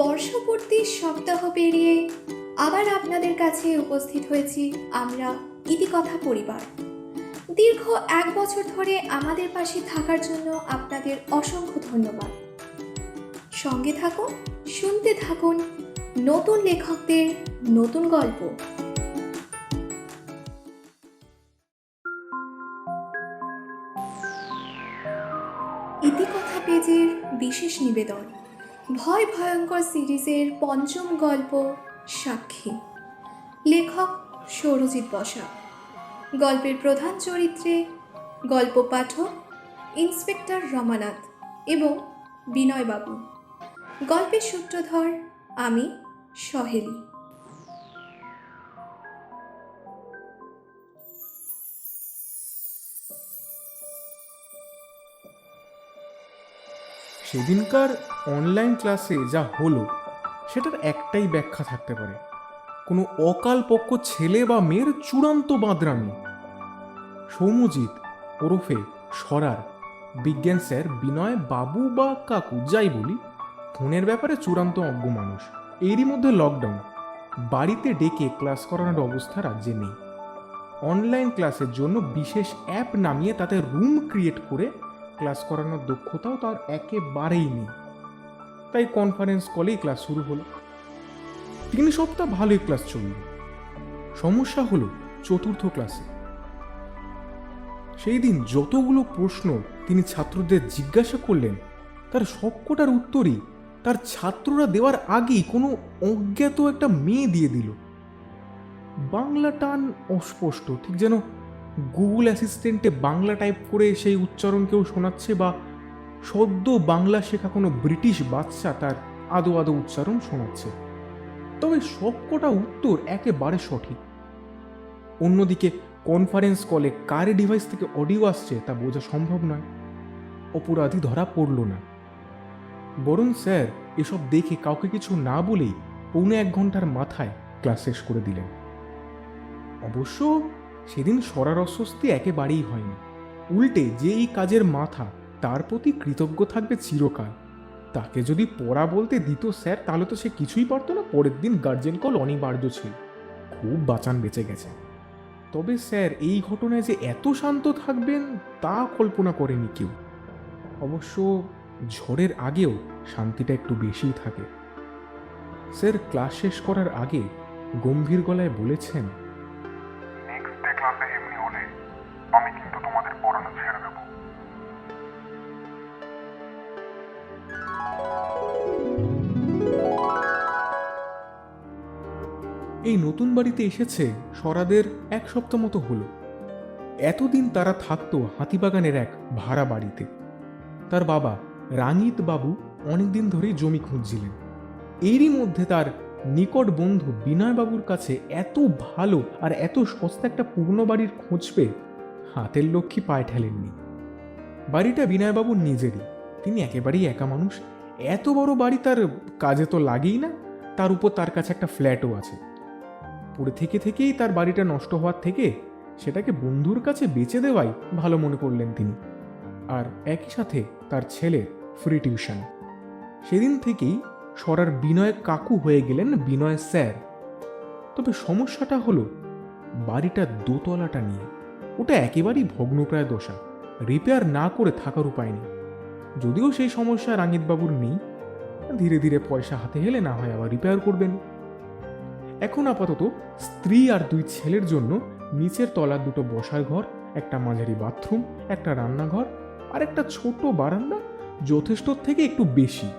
বর্ষপূর্তির সপ্তাহ পেরিয়ে আবার আপনাদের কাছে উপস্থিত হয়েছি আমরা ইতিকথা পরিবার। দীর্ঘ 1 বছর ধরে আমাদের পাশে থাকার জন্য আপনাদের অসংখ্য ধন্যবাদ। সঙ্গে থাকুন, শুনতে থাকুন নতুন লেখকদের নতুন গল্প। ইতিকথা পেজের বিশেষ নিবেদন, ভয় ভয়ঙ্কর সিরিজের 5ম গল্প সাক্ষী। লেখক সৌরজিৎ বসা। গল্পের প্রধান চরিত্রে গল্প পাঠক ইন্সপেক্টর রমানাথ এবং বিনয়বাবু। গল্পের সূত্রধর আমি সহেলি। সেদিনকার অনলাইন ক্লাসে যা হলো সেটার একটাই ব্যাখ্যা থাকতে পারে, কোনো অকালপক্ষ ছেলে বা মেয়ের চূড়ান্ত বাঁদরামি। সৌম্যজিৎ ওরফে সরার বিজ্ঞান স্যার বিনয় বাবু বা কাকু যাই বলি, ফোনের ব্যাপারে চূড়ান্ত অজ্ঞ মানুষ। এরই মধ্যে লকডাউন, বাড়িতে ডেকে ক্লাস করানোর অবস্থা রাজ্যে নেই। অনলাইন ক্লাসের জন্য বিশেষ অ্যাপ নামিয়ে তাতে রুম ক্রিয়েট করে ক্লাস করানোর দক্ষতাও তার একেবারেই নেই। তাই কনফারেন্স কলেই ক্লাস শুরু হলো। 3 সপ্তাহ ভালোই ক্লাস চলল। সমস্যা হলো চতুর্থ ক্লাসে। সেই দিন যতগুলো প্রশ্ন তিনি ছাত্রদের জিজ্ঞাসা করলেন, তার সবকটার উত্তরই তার ছাত্ররা দেওয়ার আগেই কোনো অজ্ঞাত একটা মেয়ে দিয়ে দিল। বাংলা টান অস্পষ্ট, ঠিক যেন গুগল অ্যাসিস্ট্যান্টে বাংলা টাইপ করে সেই উচ্চারণ কেউ শোনাচ্ছে, বা সদ্য বাংলা শেখা কোনো ব্রিটিশ বাচ্চা তার আদো আদো উচ্চারণ শোনাচ্ছে। তবে সবকটা উত্তর একেবারে সঠিক। অন্যদিকে কনফারেন্স কলে কার ডিভাইস থেকে অডিও আসছে তা বোঝা সম্ভব নয়। অপরাধী ধরা পড়ল না, বরং স্যার এসব দেখে কাউকে কিছু না বলেই 1.25 ঘন্টার মাথায় ক্লাস শেষ করে দিলেন। অবশ্য সেদিন সরার অস্বস্তি একেবারেই হয়নি। উল্টে যে এই কাজের মাথা, তার প্রতি কৃতজ্ঞ থাকবে চিরকাল। তাকে যদি পড়া বলতে দিত স্যার, তাহলে তো সে কিছুই পারতো না। পরের দিন গার্জেন কল অনিবার্য ছিল। খুব বাঁচান বেঁচে গেছে। তবে স্যার এই ঘটনায় যে এত শান্ত থাকবেন তা কল্পনা করেনি কেউ। অবশ্য ঝড়ের আগেও শান্তিটা একটু বেশিই থাকে। স্যার ক্লাস শেষ করার আগে গম্ভীর গলায় বলেছেন, নেক্সট ডে ক্লাসে এমনি হলে আমি কিন্তু তোমাদের পড়ানো ছেড়ে দেবো। এই নতুন বাড়িতে এসেছে সরাদের 1 সপ্তাহ মতো হলো। এতদিন তারা থাকতো হাতিবাগানের এক ভাড়া বাড়িতে। তার বাবা রাঙিত বাবু অনেকদিন ধরেই জমি খুঁজছিলেন। এরই মধ্যে তার নিকট বন্ধু বিনয় বাবুর কাছে এত ভালো আর এত সস্তা একটা পুরনো বাড়ির খোঁজ পেয়ে হাতের লক্ষ্মী পায়ে ঠেলেননি। বাড়িটা বিনয়বাবুর নিজেরই। তিনি একেবারেই একা মানুষ। এত বড় বাড়ি তার কাজে তো লাগেই না, তার উপর তার কাছে একটা ফ্ল্যাটও আছে। পড়ে থেকেই তার বাড়িটা নষ্ট হওয়ার থেকে সেটাকে বন্ধুর কাছে বেচে দেওয়াই ভালো মনে করলেন তিনি। আর একই সাথে তার ছেলের ফ্রি টিউশন। সেদিন থেকেই সরার বিনয় কাকু হয়ে গেলেন বিনয় স্যার। তবে সমস্যাটা হলো বাড়িটার দোতলাটা নিয়ে। ওটা একেবারেই ভগ্নপ্রায় দশা, রিপেয়ার না করে থাকার উপায় নেই। যদিও সেই সমস্যা রাঙিতবাবুর নেই, ধীরে ধীরে পয়সা হাতে হেলে না হয় আবার রিপেয়ার করবেন। এখন আপাতত স্ত্রী আর 2 ছেলের জন্য নিচের তলার 2টো বসার ঘর, একটা মাঝারি বাথরুম, একটা রান্নাঘর আর একটা ছোট বারান্দা যথেষ্ট থেকে একটু বেশি।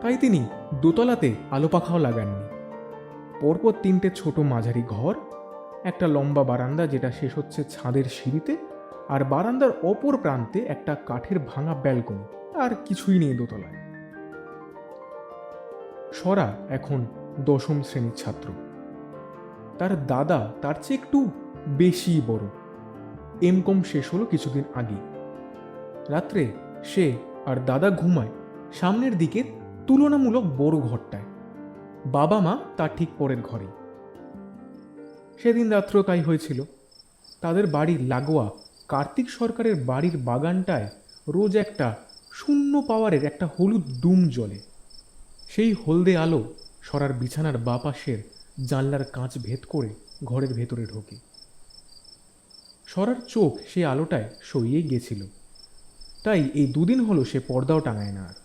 তাই তিনি দোতলাতে আলো পাখাও লাগাননি। পরপর 3টে ছোট মাঝারি ঘর, একটা লম্বা বারান্দা যেটা শেষ হচ্ছে ছাদের সিঁড়িতে, আর বারান্দার অপর প্রান্তে একটা কাঠের ভাঙা ব্যালকনি। আর কিছুই নেই দোতলায়। সরা এখন 10ম শ্রেণীর ছাত্র। তার দাদা তার চেয়ে একটু বেশি বড়। এমকম শেষ হলো কিছুদিন আগে। রাত্রে সে আর দাদা ঘুমায় সামনের দিকে তুলনামূলক বড় ঘরটায়। বাবা মা তার ঠিক পরের ঘরে। সেদিন রাত্রেও তাই হয়েছিল। তাদের বাড়ির লাগোয়া কার্তিক সরকারের বাড়ির বাগানটায় রোজ একটা 0 পাওয়ারের একটা হলুদ ডুম জ্বলে। সেই হলদে আলো সরার বিছানার বাঁ পাশের জানলার কাঁচ ভেদ করে ঘরের ভেতরে ঢোকে। সরার চোখ সেই আলোটায় সইয়ে গেছিল, তাই এই দুদিন হলো সে পর্দাও টাঙায় না আর।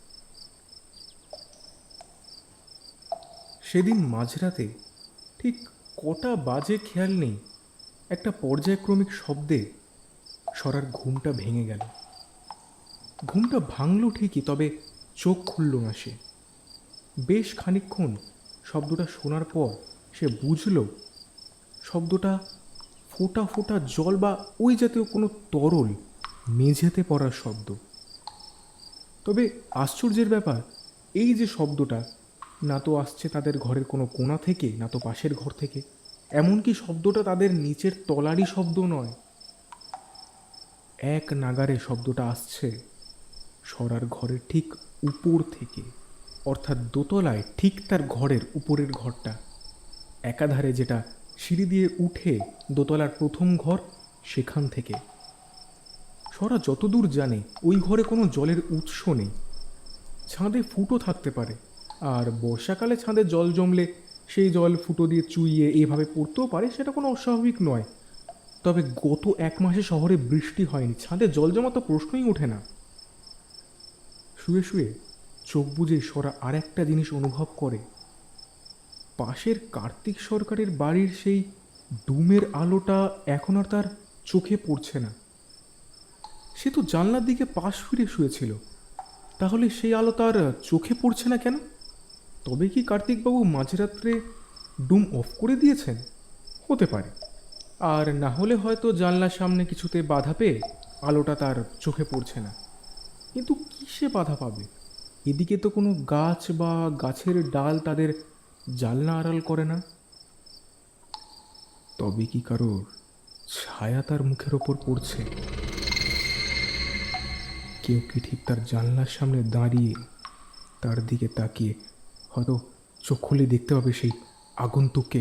সেদিন মাঝরাতে ঠিক কটা বাজে খেয়াল নেই, একটা পর্যায়ক্রমিক শব্দে সরার ঘুমটা ভেঙে গেল। ঘুমটা ভাঙল ঠিকই, তবে চোখ খুলল না সে। বেশ খানিকক্ষণ শব্দটা শোনার পর সে বুঝল শব্দটা ফোঁটা ফোঁটা জল বা ওই জাতীয় কোনো তরল মেঝেতে পড়ার শব্দ। তবে আশ্চর্যের ব্যাপার, এই যে শব্দটা না তো আসছে তাদের ঘরের কোনো কোণা থেকে, না তো পাশের ঘর থেকে, এমনকি শব্দটা তাদের নিচের তলারই শব্দ নয়। এক নাগারে শব্দটা আসছে সরার ঘরের ঠিক উপর থেকে, অর্থাৎ দোতলায় ঠিক তার ঘরের উপরের ঘরটা, একাধারে যেটা সিঁড়ি দিয়ে উঠে দোতলার প্রথম ঘর, সেখান থেকে। সরা যতদূর জানে ওই ঘরে কোনো জলের উৎস নেই। ছাদে ফুটো থাকতে পারে, আর বর্ষাকালে ছাদে জল জমলে সেই জল ফুটো দিয়ে চুইয়ে এভাবে পড়তেও পারে, সেটা কোনো অস্বাভাবিক নয়। তবে গত 1 মাসে শহরে বৃষ্টি হয়নি, ছাদে জল জমা তো প্রশ্নই ওঠে না। শুয়ে শুয়ে চোখ বুজে সরা আর একটা জিনিস অনুভব করে, পাশের কার্তিক সরকারের বাড়ির সেই ডুমের আলোটা এখন আর তার চোখে পড়ছে না। সে তো জানলার দিকে পাশ ফিরে শুয়েছিল, তাহলে সেই আলো তার চোখে পড়ছে না কেন? তবে কি কার্তিকবাবু মাঝরাত্রে ডুম অফ করে দিয়েছেন? হতে পারে। আর না হলে হয়তো জানলার সামনে কিছুতে বাধা পেয়ে আলোটা তার চোখে পড়ছে না। কিন্তু কিসে বাধা পাবে? এদিকে তো কোনো গাছ বা গাছের ডাল তাদের জানলা আড়াল করে না। তবে কি কারোর ছায়া তার মুখের ওপর পড়ছে? কেউ কি ঠিক তার জানলার সামনে দাঁড়িয়ে তার দিকে তাকিয়ে হয়তো চোখ খুলে দেখতে পাবে সেই আগন্তুককে?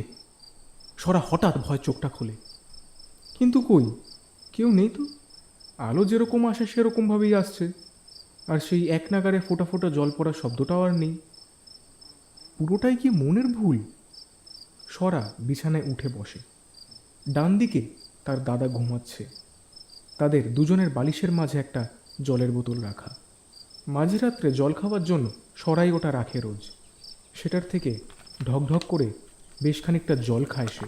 সরা হঠাৎ ভয় চোখটা খোলে, কিন্তু কই, কেউ নেই তো। আলো যেরকম আসে সেরকমভাবেই আসছে, আর সেই এক নাগারে ফোঁটা ফোঁটা জল পড়ার শব্দটাও আর নেই। পুরোটাই কি মনের ভুল? সরা বিছানায় উঠে বসে। ডান দিকে তার দাদা ঘুমাচ্ছে, তাদের দুজনের বালিশের মাঝে একটা জলের বোতল রাখা। মাঝরাত্রে জল খাওয়ার জন্য সরাই ওটা রাখে রোজ। সেটার থেকে ঢকঢক করে বেশ খানিকটা জল খায় সে।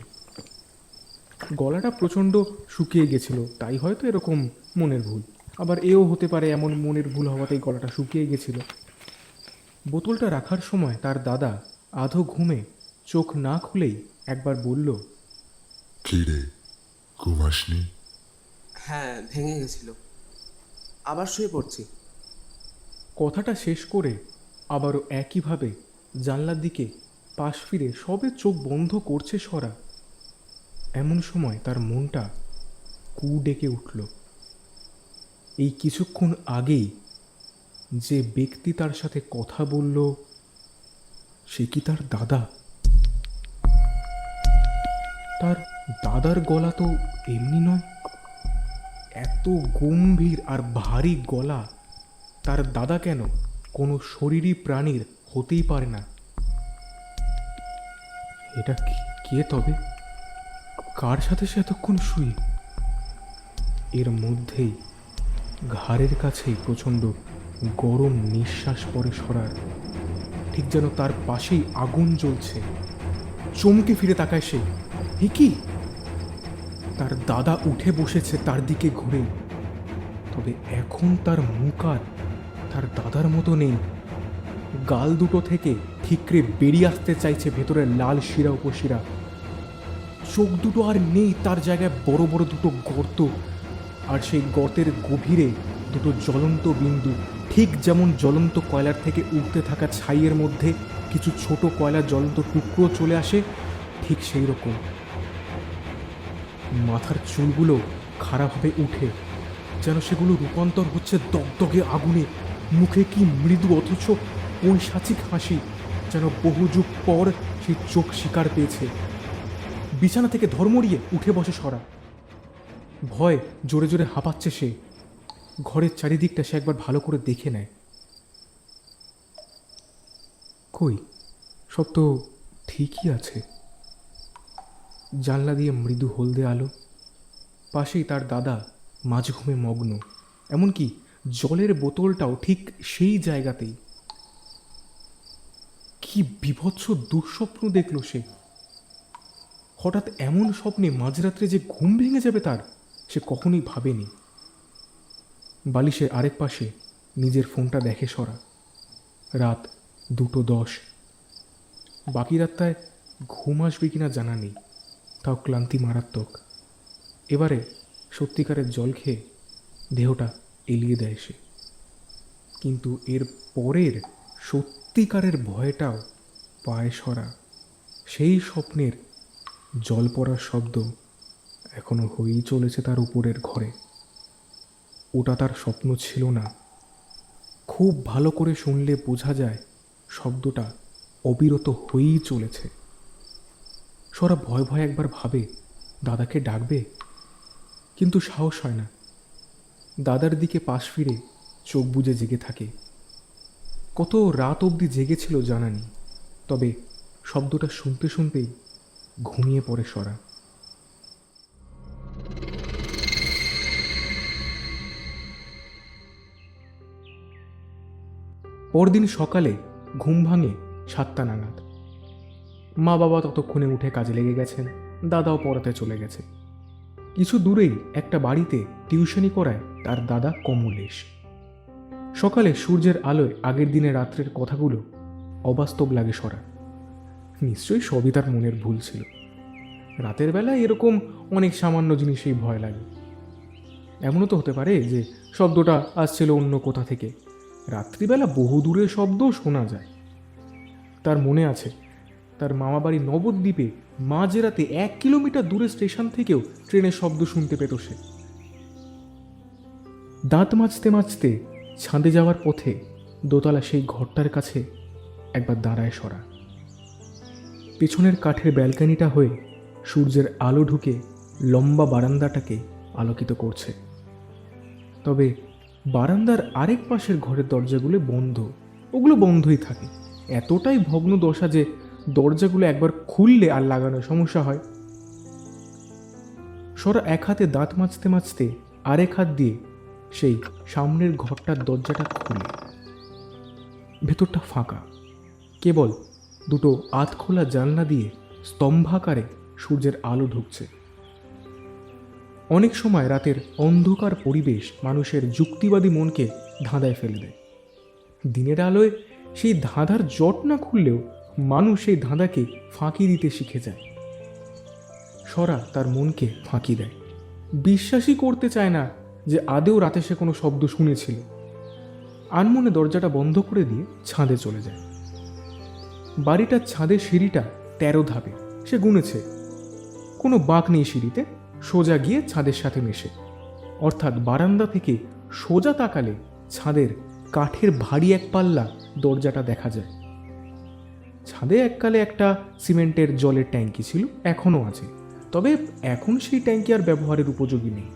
গলাটা প্রচণ্ড শুকিয়ে গেছিল, তাই হয়তো এরকম মনের ভুল। আবার এও হতে পারে এমন মনের ভুল হওয়াতেই গলাটা শুকিয়ে গেছিল। বোতলটা রাখার সময় তার দাদা আধো ঘুমে চোখ না খুলেই একবার বলল, কি রে, ঘুম আসনি? হ্যাঁ, ভেঙে গেছিল, আবার শুয়ে পড়ছি। কথাটা শেষ করে আবারও একইভাবে জানলার দিকে পাশ ফিরে সবে চোখ বন্ধ করছে সরা, এমন সময় তার মনটা কু ডেকে উঠল। এই কিছুক্ষণ আগেই যে ব্যক্তি তার সাথে কথা বলল, সে কি তার দাদা? তার দাদার গলা তো এমনি নয়, এত গম্ভীর আর ভারী গলা তার দাদা কেন কোনো শরীরী প্রাণীর হতেই পারে না। এটা কে তবে? কার সাথে সে এতক্ষণ শুয়ে? এর মধ্যেই ঘাড়ের কাছেই প্রচণ্ড গরম নিঃশ্বাস পড়ে সরার, ঠিক যেন তার পাশেই আগুন জ্বলছে। চমকে ফিরে তাকায় সে, এ কি? তার দাদা উঠে বসেছে তার দিকে ঘুরে, তবে এখন তার মুখ আর তার দাদার মতো নেই। গাল দুটো থেকে ঠিকরে বেরিয়ে আসতে চাইছে ভেতরের লাল শিরা উপশিরা। চোখ দুটো আর নেই, তার জায়গায় বড় বড় দুটো গর্ত, আর সেই গর্তের গভীরে দুটো জ্বলন্ত বিন্দু, ঠিক যেমন জ্বলন্ত কয়লার থেকে উঠতে থাকা ছাইয়ের মধ্যে কিছু ছোট কয়লার জ্বলন্ত টুকরো চলে আসে, ঠিক সেই রকম। মাথার চুলগুলো খাড়াভাবে উঠে, যেন সেগুলো রূপান্তর হচ্ছে দগদগে আগুনে। মুখে কি মৃদু অথচ পৈশাচিক হাসি, যেন বহু যুগ পর সেই চোখ শিকার পেয়েছে। বিছানা থেকে ধর্মড়িয়ে উঠে বসে সরা। ভয় জোরে জোরে হাঁপাচ্ছে সে। ঘরের চারিদিকটা সে একবার ভালো করে দেখে নেয়। কই, সব তো ঠিকই আছে। জানলা দিয়ে মৃদু হলদে আলো, পাশেই তার দাদা মাঝঘুমে মগ্ন, এমনকি জলের বোতলটাও ঠিক সেই জায়গাতেই। কি বিভৎস দুঃস্বপ্ন দেখল সে! হঠাৎ এমন স্বপ্নে মাঝরাত্রে যে ঘুম ভেঙে যাবে তার, সে কখনোই ভাবেনি। বালিশের আরেক পাশে নিজের ফোনটা দেখে সরা। রাত 2:10। বাকি রাতটায় ঘুম আসবে কিনা জানা নেই, তাও ক্লান্তি মারাত্মক। এবারে সত্যিকারের জল খেয়ে দেহটা এলিয়ে দেয় সে। কিন্তু এর পরের সত্যিকারের ভয়টাও পায় সরা। সেই স্বপ্নের জল পড়ার শব্দ এখনো হয়েই চলেছে তার উপরের ঘরে। ওটা তার স্বপ্ন ছিল না। খুব ভালো করে শুনলে বোঝা যায় শব্দটা অবিরত হয়েই চলেছে। সরা ভয় ভয় একবার ভাবে দাদাকে ডাকবে, কিন্তু সাহস হয় না। দাদার দিকে পাশ ফিরে চোখ বুজে জেগে থাকে। কত রাত অবধি জেগেছিল জানা নেই, তবে শব্দটা শুনতে শুনতেই ঘুমিয়ে পড়ে সরা। পরদিন সকালে ঘুম ভাঙে 7টা নাগাদ। মা বাবা ততক্ষণে উঠে কাজে লেগে গেছেন, দাদাও পড়াতে চলে গেছে। কিছু দূরেই একটা বাড়িতে টিউশনি করায় তার দাদা কমলেশ। সকালে সূর্যের আলোয় আগের দিনে রাত্রের কথাগুলো অবাস্তব লাগে সরা। নিশ্চয়ই সবই তার মনের ভুল ছিল। রাতের বেলায় এরকম অনেক সামান্য জিনিসেই ভয় লাগে। এমনও তো হতে পারে যে শব্দটা আসছিল অন্য কোথা থেকে। রাত্রিবেলা বহু দূরের শব্দ শোনা যায়। তার মনে আছে তার মামাবাড়ি নবদ্বীপে মাঝরাতে 1 কিলোমিটার দূরে স্টেশন থেকেও ট্রেনের শব্দ শুনতে পেত সে। দাঁত মাজতে মাজতে ছাদে যাওয়ার পথে দোতলা সেই ঘরটার কাছে একবার দাঁড়ায় সরা। পেছনের কাঠের ব্যালকানিটা হয়ে সূর্যের আলো ঢুকে লম্বা বারান্দাটাকে আলোকিত করছে। তবে বারান্দার আরেক পাশের ঘরের দরজাগুলো বন্ধ। ওগুলো বন্ধই থাকে। এতটাই ভগ্ন দশা যে দরজাগুলো একবার খুললে আর লাগানো সমস্যা হয়। সরা এক হাতে দাঁত মাজতে মাজতে আরেক হাত দিয়ে সেই সামনের ঘরটার দরজাটা খুলে। ভেতরটা ফাঁকা, কেবল দুটো আধখোলা জানলা দিয়ে স্তম্ভাকারে সূর্যের আলো ঢুকছে। অনেক সময় রাতের অন্ধকার পরিবেশ মানুষের যুক্তিবাদী মনকে ধাঁধায় ফেলে দেয়। দিনের আলোয় সেই ধাঁধার জট না খুললেও মানুষ সেই ধাঁধাকে ফাঁকি দিতে শিখে যায়। সরা তার মনকে ফাঁকি দেয়। বিশ্বাসই করতে চায় না যে আদেও রাতে সে কোনো শব্দ শুনেছিল। আনমনে দরজাটা বন্ধ করে দিয়ে ছাদে চলে যায়। বাড়িটার ছাদের সিঁড়িটা 13 ধাপে, সে গুনেছে। কোনো বাঁক নেই সিঁড়িতে, সোজা গিয়ে ছাদের সাথে মেশে। অর্থাৎ বারান্দা থেকে সোজা তাকালে ছাদের কাঠের ভারী এক পাল্লা দরজাটা দেখা যায়। ছাদে এককালে একটা সিমেন্টের জলের ট্যাঙ্কি ছিল, এখনও আছে, তবে এখন সেই ট্যাঙ্কি আর ব্যবহারের উপযোগী নেই।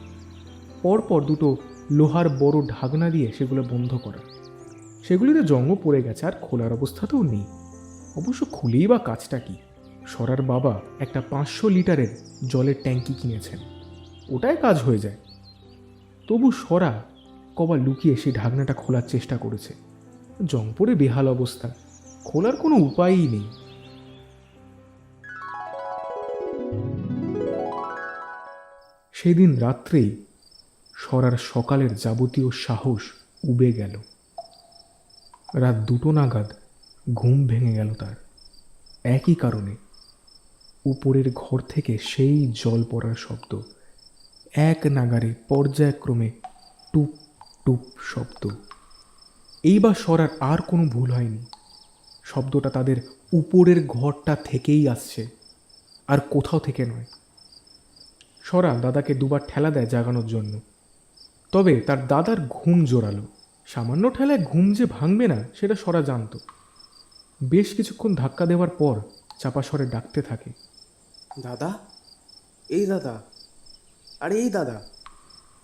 পরপর দুটো লোহার বড় ঢাকনা দিয়ে সেগুলো বন্ধ করা। সেগুলিতে জংও পড়ে গেছে, আর খোলার অবস্থাতেও নেই। অবশ্য খুলেই বা কাজটা কি? সরার বাবা একটা 500 লিটারের জলের ট্যাঙ্কি কিনেছেন, ওটাই কাজ হয়ে যায়। তবু সরা কবার লুকিয়ে সেই ঢাকনাটা খোলার চেষ্টা করেছে। জং পড়ে বেহাল অবস্থা, খোলার কোনো উপায়ই নেই। সেদিন রাত্রেই সরার সকালের যাবতীয় সাহস উবে গেল। রাত 2টো নাগাদ ঘুম ভেঙে গেল তার। একই কারণে উপরের ঘর থেকে সেই জল পড়ার শব্দ, এক নাগারে পর্যায়ক্রমে টুপ টুপ শব্দ। এইবার সরার আর কোনো ভুল হয়নি। শব্দটা তাদের উপরের ঘরটা থেকেই আসছে, আর কোথাও থেকে নয়। সরা দাদাকে দুবার ঠেলা দেয় জাগানোর জন্য, তবে তার দাদার ঘুম জোরালো। সামান্য ঠেলায় ঘুম যে ভাঙবে না সেটা সরা জানত। বেশ কিছুক্ষণ ধাক্কা দেওয়ার পর চাপা স্বরে ডাকতে থাকে, দাদা, এই দাদা, আরে এই দাদা,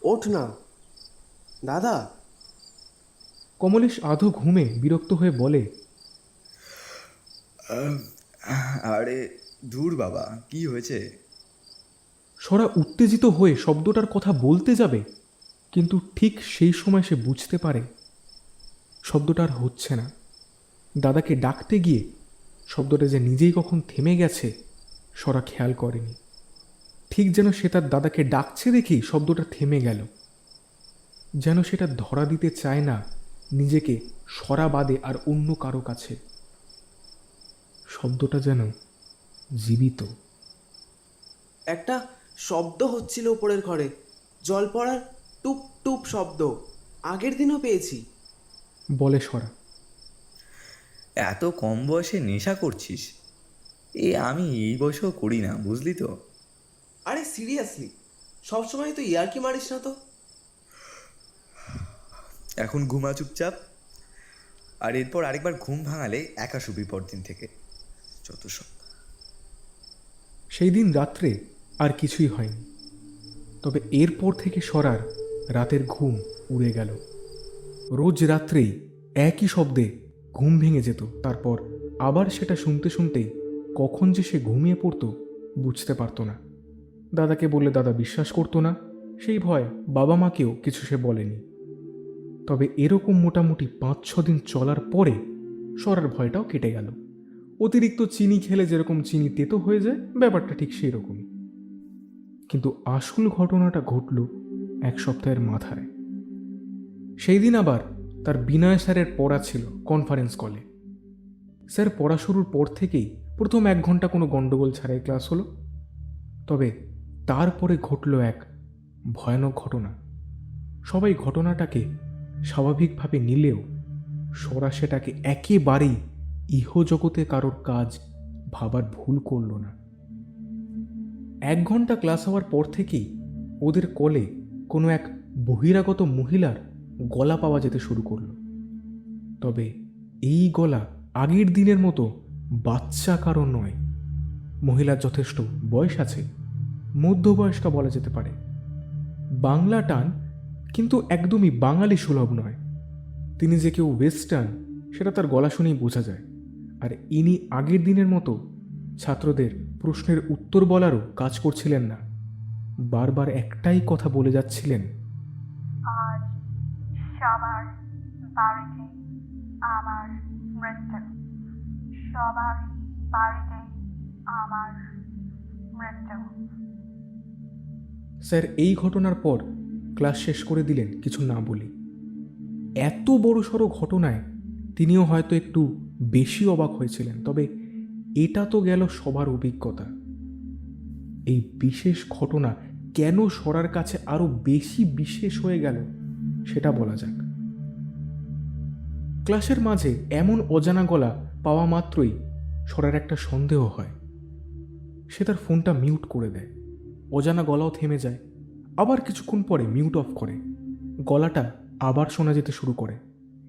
ওঠ না দাদা। কমলেশ আধো ঘুমে বিরক্ত হয়ে বলে, আরে ধুর বাবা, কি হয়েছে? সরা উত্তেজিত হয়ে শব্দটার কথা বলতে যাবে, কিন্তু ঠিক সেই সময় সে বুঝতে পারে শব্দটা আর হচ্ছে না। দাদাকে ডাকতে গিয়ে শব্দটা যে নিজেই কখন থেমে গেছে সরা খেয়াল করেনি। ঠিক যেন সে তার দাদাকে ডাকছে দেখেই শব্দটা থেমে গেল, যেন সেটা ধরা দিতে চায় না নিজেকে সরা বাদে আর অন্য কারো কাছে। শব্দটা যেন জীবিত। একটা শব্দ হচ্ছিল উপরের ঘরে, জল পড়ার টুপ টুপ শব্দ। আগের দিনও পেয়েছি। বলে সরা। এত কম বয়সে নেশা করছিস? আমি এই বয়সেও করি না, বুঝলি তো। আরে সিরিয়াসলি, সবসময় তো ইয়ার্কি মারিস না তো। এখন ঘুমা চুপচাপ, আর এরপর আরেকবার ঘুম ভাঙালে একা শুবি পরদিন থেকে। যত সব। সেই দিন রাত্রে আর কিছুই হয়নি, তবে এরপর থেকে সরার রাতের ঘুম উড়ে গেল। রোজ রাত্রেই একই শব্দে ঘুম ভেঙে যেত, তারপর আবার সেটা শুনতে শুনতেই কখন যে সে ঘুমিয়ে পড়তো বুঝতে পারতো না। দাদাকে বললে দাদা বিশ্বাস করতো না, সেই ভয় বাবা মাকেও কিছু সে বলেনি। তবে এরকম মোটামুটি 5-6 দিন চলার পরে সরার ভয়টাও কেটে গেল। অতিরিক্ত চিনি খেলে যেরকম চিনি তেতো হয়ে যায়, ব্যাপারটা ঠিক সেই রকমই। কিন্তু আসল ঘটনাটা ঘটল 1 সপ্তাহের মাথায়। সেই দিন আবার তার বিনয় স্যারের পড়া ছিল কনফারেন্স কলে। স্যার পড়া শুরুর পর থেকেই প্রথম 1 ঘন্টা কোনো গণ্ডগোল ছাড়াই ক্লাস হলো। তবে তারপরে ঘটল এক ভয়ানক ঘটনা। সবাই ঘটনাটাকে স্বাভাবিকভাবে নিলেও সরা সেটাকে একেবারেই ইহজগতে কারোর কাজ ভাবার ভুল করল না। 1 ঘন্টা ক্লাস হওয়ার পর থেকেই ওদের কলে কোনো এক বহিরাগত মহিলার গলা পাওয়া যেতে শুরু করলো। তবে এই গলা আগের দিনের মতো বাচ্চা কারো নয়। মহিলার যথেষ্ট বয়স আছে, মধ্যবয়স্কা বলা যেতে পারে। বাংলা টান, কিন্তু একদমই বাঙালি সুলভ নয়। তিনি যে কেউ ওয়েস্টার্ন সেটা তার গলা শুনেই বোঝা যায়। আর ইনি আগের দিনের মতো ছাত্রদের প্রশ্নের উত্তর বলারও কাজ করছিলেন না। বারবার একটাই কথা বলে যাচ্ছিলেন, আজ সবার বাড়িতে আমার মৃত্যু, সবার বাড়িতে আমার মৃত্যু। স্যার এই ঘটনার পর ক্লাস শেষ করে দিলেন কিছু না বলে। এত বড়সড় ঘটনায় তিনিও হয়তো একটু বেশি অবাক হয়েছিলেন, তবে এটা তো গেল সবার অভিজ্ঞতা। এই বিশেষ ঘটনা কেন সরার কাছে আরো বেশি বিশেষ হয়ে গেল সেটা বলা যাক। ক্লাসের মাঝে এমন অজানা গলা পাওয়া মাত্রই সরার একটা সন্দেহ হয়। সে তার ফোনটা মিউট করে দেয়। অজানা গলাও থেমে যায়। আবার কিছুক্ষণ পরে মিউট অফ করে। গলাটা আবার শোনা যেতে শুরু করে।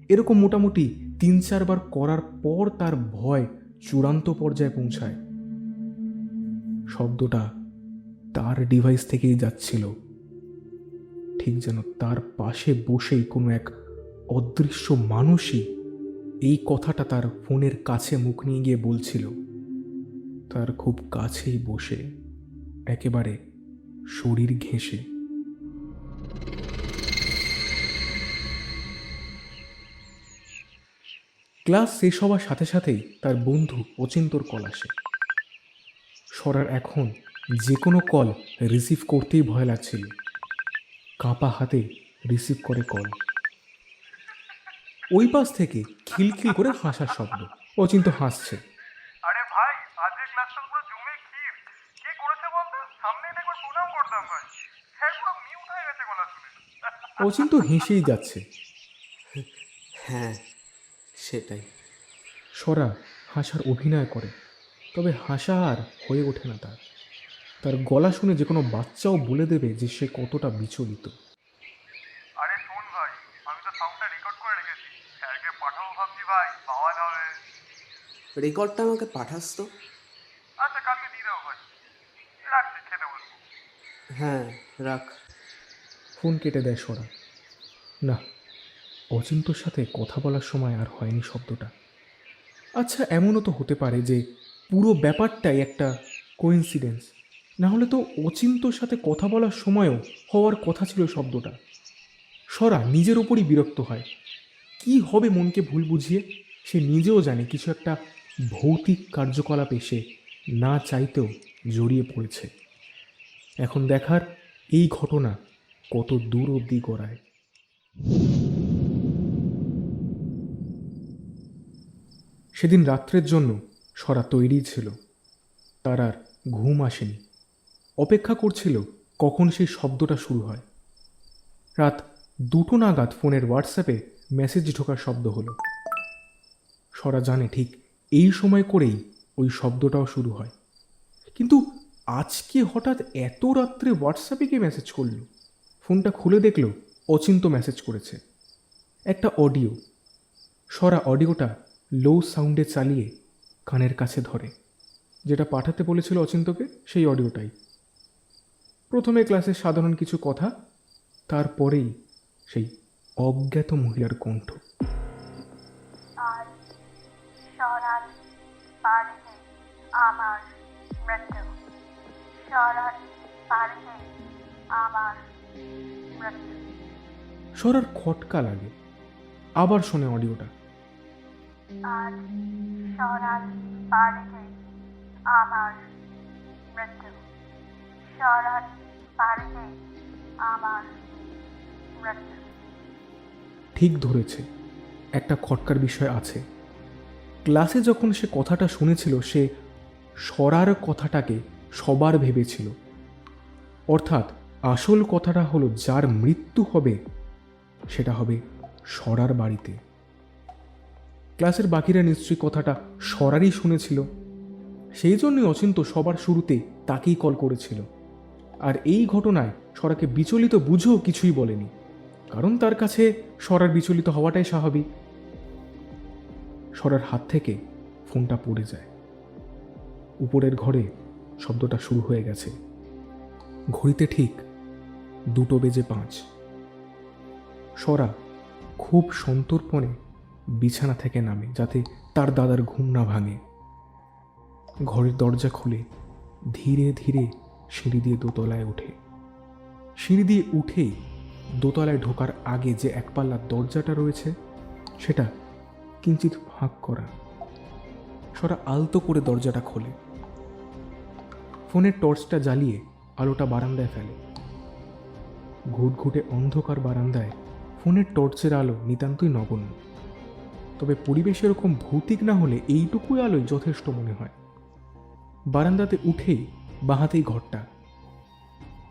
এরকম মোটামুটি 3-4 বার করার পর তার ভয় চূড়ান্ত পর্যায়ে পৌঁছায়। শব্দটা তার ডিভাইস থেকেই যাচ্ছিল, ঠিক যেন তার পাশে বসেই কোনো এক অদৃশ্য মানুষই এই কথাটা তার ফোনের কাছে মুখ নিয়ে গিয়ে বলছিল, তার খুব কাছেই বসে, একেবারে শরীর ঘেঁষে। ক্লাস শেষ হওয়ার সাথে সাথেই তার বন্ধু অচিন্তর কল আসে। সরার এখন যে কোনো কল রিসিভ করতেই ভয় লাগছিল। কাঁপা হাতে রিসিভ করে কল। ওই পাশ থেকে খিলখিল করে হাসার শব্দ। অচিন্ত হাসছে। আরে ভাই, আজকে ক্লাসটা পুরো জমে ক্ষীর। কে করেছে বলতো? সামনে এনে একবার প্রণাম করতাম ভাই। স্যার পুরো মিউট হয়ে গেছে গলা শুনে। অচিন্ত হেসেই যাচ্ছে। হ্যাঁ, সেটাই। সরা হাসার অভিনয় করে, তবে হাসা আর হয়ে ওঠে না তার। তার গলা শুনে যে কোনো বাচ্চাও বলে দেবে যে সে কতটা বিচলিত। আরে শোন ভাই, আমি তো সাউন্ডটা রেকর্ড করে রেখেছি। স্যারকে পাঠাবো ভাবছি ভাই, পাওয়া যাবে। রেকর্ডটা আমাকে পাঠাস তো। আচ্ছা, কালকে দিয়ে দেবো ভাই। রাখছি, খেতে বসবো। হ্যাঁ, রাখ। ফোন কেটে দেয় সরা। না, অচিন্তর সাথে কথা বলার সময় আর হয়নি শব্দটা। আচ্ছা, এমনও তো হতে পারে যে পুরো ব্যাপারটাই একটা কোইন্সিডেন্স। না হলে তো অচিন্তর সাথে কথা বলার সময়ও হওয়ার কথা ছিল শব্দটা। সরা নিজের ওপরই বিরক্ত হয়। কি হবে মনকে ভুল বুঝিয়ে? সে নিজেও জানে কিছু একটা ভৌতিক কার্যকলাপ এসে না চাইতেও জড়িয়ে পড়েছে। এখন দেখার এই ঘটনা কত দূর অবধি গড়ায়। সেদিন রাত্রের জন্য সরা তৈরি ছিল। তার আর ঘুম আসেনি। অপেক্ষা করছিল কখন সেই শব্দটা শুরু হয়। রাত 2টো নাগাদ ফোনের হোয়াটসঅ্যাপে মেসেজ ঢোকার শব্দ হলো। সরা জানে ঠিক এই সময় করেই ওই শব্দটাও শুরু হয়। কিন্তু আজকে হঠাৎ এত রাত্রে হোয়াটসঅ্যাপে কে মেসেজ করলো? ফোনটা খুলে দেখল অচিন্ত মেসেজ করেছে, একটা অডিও। সরা অডিওটা লো সাউন্ডে চালিয়ে কানের কাছে ধরে। যেটা পাঠাতে বলেছিল অচিন্তকে সেই অডিওটাই। প্রথমে ক্লাসের সাধারণ কিছু কথা, তারপরেই সেই অজ্ঞাত মহিলার কণ্ঠ। আর সরার বাড়িতে আমার মৃত্যু। সরার বাড়িতে আমার মৃত্যু। সরার খটকা লাগে। আবার শোনে অডিওটা। আর সরার বাড়িতে আমার মৃত্যু। সরার বাড়িতে আমার মৃত্যু। ঠিক ধরেছে, একটা খটকার বিষয় আছে। ক্লাসে যখন সে কথাটা শুনেছিল সে সরার কথাটাকে সবার ভেবেছিল। অর্থাৎ আসল কথাটা হলো যার মৃত্যু হবে সেটা হবে সরার বাড়িতে। ক্লাসের বাকিরা নিশ্চয়ই কথাটা সরারই শুনেছিল। সেই জন্যই অচিন্ত সবার শুরুতে তাকেই কল করেছিল। আর এই ঘটনায় সরাকে বিচলিত বুঝেও কিছুই বলেনি, কারণ তার কাছে সরার বিচলিত হওয়াটাই স্বাভাবিক। সরার হাত থেকে ফোনটা পড়ে যায়। উপরের ঘরে শব্দটা শুরু হয়ে গেছে। ঘড়িতে ঠিক 2:05। সরা খুব সন্তর্পণে বিছানা থেকে নামে যাতে তার দাদার ঘুম না ভাঙে। ঘরের দরজা খুলে ধীরে ধীরে সিঁড়ি দিয়ে দোতলায় ওঠে। সিঁড়ি দিয়ে উঠেই দোতলায় ঢোকার আগে যে একপাল্লার দরজাটা রয়েছে সেটা কিঞ্চিৎ ফাঁক করা। সরা আলতো করে দরজাটা খোলে। ফোনের টর্চটা জ্বালিয়ে আলোটা বারান্দায় ফেলে। ঘুটঘুটে অন্ধকার বারান্দায় ফোনের টর্চের আলো নিতান্তই নগণ্য। তবে পরিবেশ এরকম ভৌতিক না হলে এইটুকুই আলোই যথেষ্ট মনে হয়। বারান্দাতে উঠেই বাঁহাতেই ঘরটা,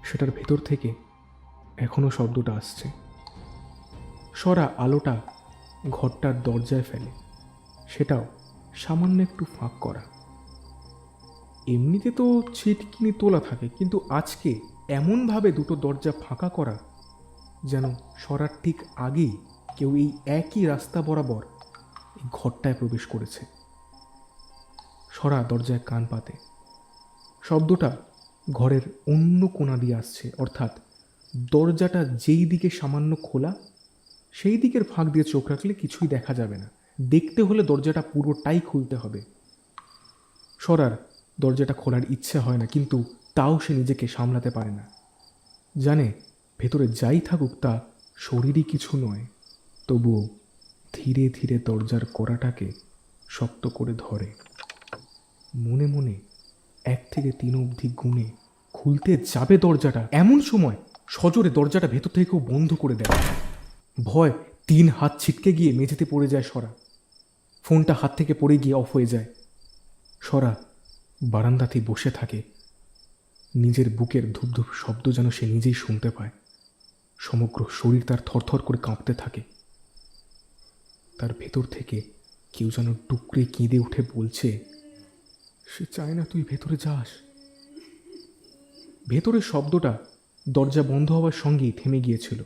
সেটার ভেতর থেকে এখনো শব্দটা আসছে। সরা আলোটা ঘরটার দরজায় ফেলে, সেটাও সামান্য একটু ফাঁক করা। এমনিতে তো ছিটকিনি তোলা থাকে, কিন্তু আজকে এমনভাবে দুটো দরজা ফাঁকা করা যেন সরার ঠিক আগেই কেউ এই একই রাস্তা বরাবর এই ঘরটায় প্রবেশ করেছে। সরা দরজায় কান পাতে। শব্দটা ঘরের অন্য কোণা দিয়ে আসছে, অর্থাৎ দরজাটা যেই দিকে সামান্য খোলা সেই দিকের ফাঁক দিয়ে চোখ রাখলে কিছুই দেখা যাবে না। দেখতে হলে দরজাটা পুরোটাই খুলতে হবে। সরার দরজাটা খোলার ইচ্ছে হয় না, কিন্তু তাও সে নিজেকে সামলাতে পারে না। জানে ভেতরে যাই থাকুক তা শরীরই কিছু নয়, তবুও ধীরে ধীরে দরজার কড়াটাকে শক্ত করে ধরে। মনে মনে 1 থেকে 3 অবধি গুনে খুলতে যাবে দরজাটা, এমন সময় সজোরে দরজাটা ভেতর থেকে কেউ বন্ধ করে দেয়। ভয় 3 হাত ছিটকে গিয়ে মেঝেতে পড়ে যায় সরা। ফোনটা হাত থেকে পড়ে গিয়ে অফ হয়ে যায়। সরা বারান্দাতেই বসে থাকে। নিজের বুকের ধুপধুপ শব্দ যেন সে নিজেই শুনতে পায়। সমগ্র শরীর তার থরথর করে কাঁপতে থাকে। তার ভেতর থেকে কেউ যেন টুকরে কেঁদে উঠে বলছে, সে চায় না তুই ভেতরে যাস। ভেতরের শব্দটা দরজা বন্ধ হওয়ার সঙ্গেই থেমে গিয়েছিল।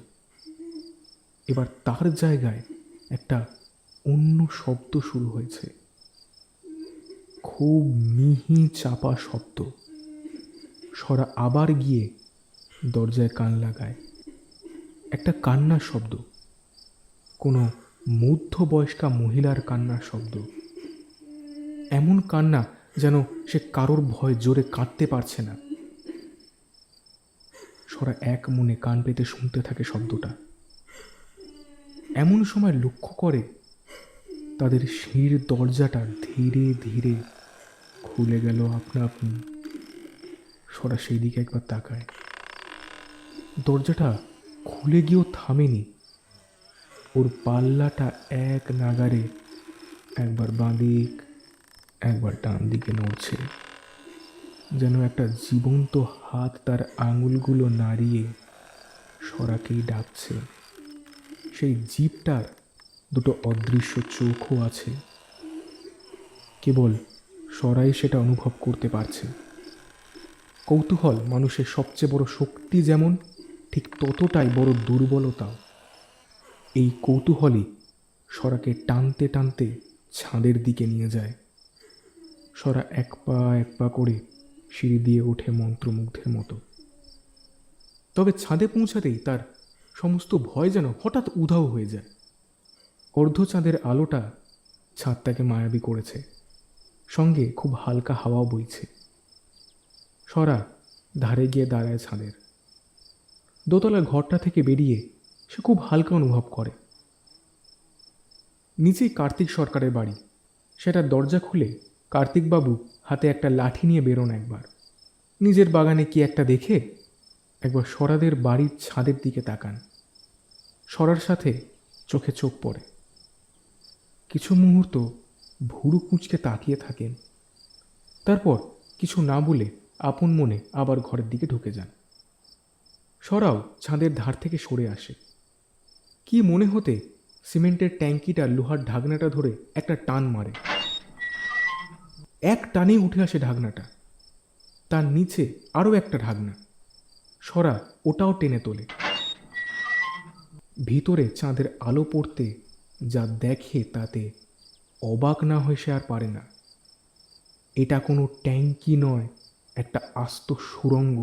এবার তার জায়গায় একটা অন্য শব্দ শুরু হয়েছে, খুব মিহি চাপা শব্দ। সরা আবার গিয়ে দরজায় কান লাগায়। একটা কান্নার শব্দ, কোনো মধ্যবয়স্কা মহিলার কান্নার শব্দ। এমন কান্না যেন সে কারোর ভয় জোরে কাঁদতে পারছে না। সরা এক মনে কান পেতে শুনতে থাকে শব্দটা। এমন সময় লক্ষ্য করে তাদের সিঁড়ির দরজাটা ধীরে ধীরে খুলে গেল আপনা আপনি। সরা সেই দিকে একবার তাকায়। দরজাটা খুলে গিয়েও থামেনি। ওর পাল্লাটা এক নাগারে একবার বাঁ দিক একবার ডান দিকে নড়ছে, যেন একটা জীবন্ত হাত তার আঙুলগুলো নাড়িয়ে সরাকেই ডাকছে। সেই জিভটার দুটো অদৃশ্য চোখও আছে, কেবল সরাই সেটা অনুভব করতে পারছে। কৌতূহল মানুষের সবচেয়ে বড় শক্তি যেমন, ঠিক ততটাই বড় দুর্বলতাও। এই কৌতূহলই সরাকে টানতে টানতে ছাদের দিকে নিয়ে যায়। সরা এক পা করে সিঁড়ি দিয়ে ওঠে মন্ত্রমুগ্ধের মতো। তবে ছাদে পৌঁছাতেই তার সমস্ত ভয় যেন হঠাৎ উধাও হয়ে যায়। অর্ধচাঁদের আলোটা ছাদটাকে মায়াবী করেছে, সঙ্গে খুব হালকা হাওয়াও বইছে। সরা ধারে গিয়ে দাঁড়ায় ছাদের। দোতলার ঘরটা থেকে বেরিয়ে সে খুব হালকা অনুভব করে। নিচেই কার্তিক সরকারের বাড়ি। সেটার দরজা খুলে কার্তিকবাবু হাতে একটা লাঠি নিয়ে বেরোন। একবার নিজের বাগানে কি একটা দেখে একবার সরাদের বাড়ির ছাদের দিকে তাকান। সরার সাথে চোখে চোখ পড়ে। কিছু মুহূর্ত ভুরু কুঁচকে তাকিয়ে থাকেন, তারপর কিছু না বলে আপন মনে আবার ঘরের দিকে ঢুকে যান। সরাও ছাদের ধার থেকে সরে আসে। কি মনে হতে সিমেন্টের ট্যাঙ্কিটার লোহার ঢাকনাটা ধরে একটা টান মারে। এক টানেই উঠে আসে ঢাকনাটা। তার নিচে আরও একটা ঢাকনা। সরা ওটাও টেনে তোলে। ভিতরে চাঁদের আলো পড়তে যা দেখে তাতে অবাক না হয়ে সে আর পারে না। এটা কোনো ট্যাঙ্কি নয়, একটা আস্ত সুড়ঙ্গ।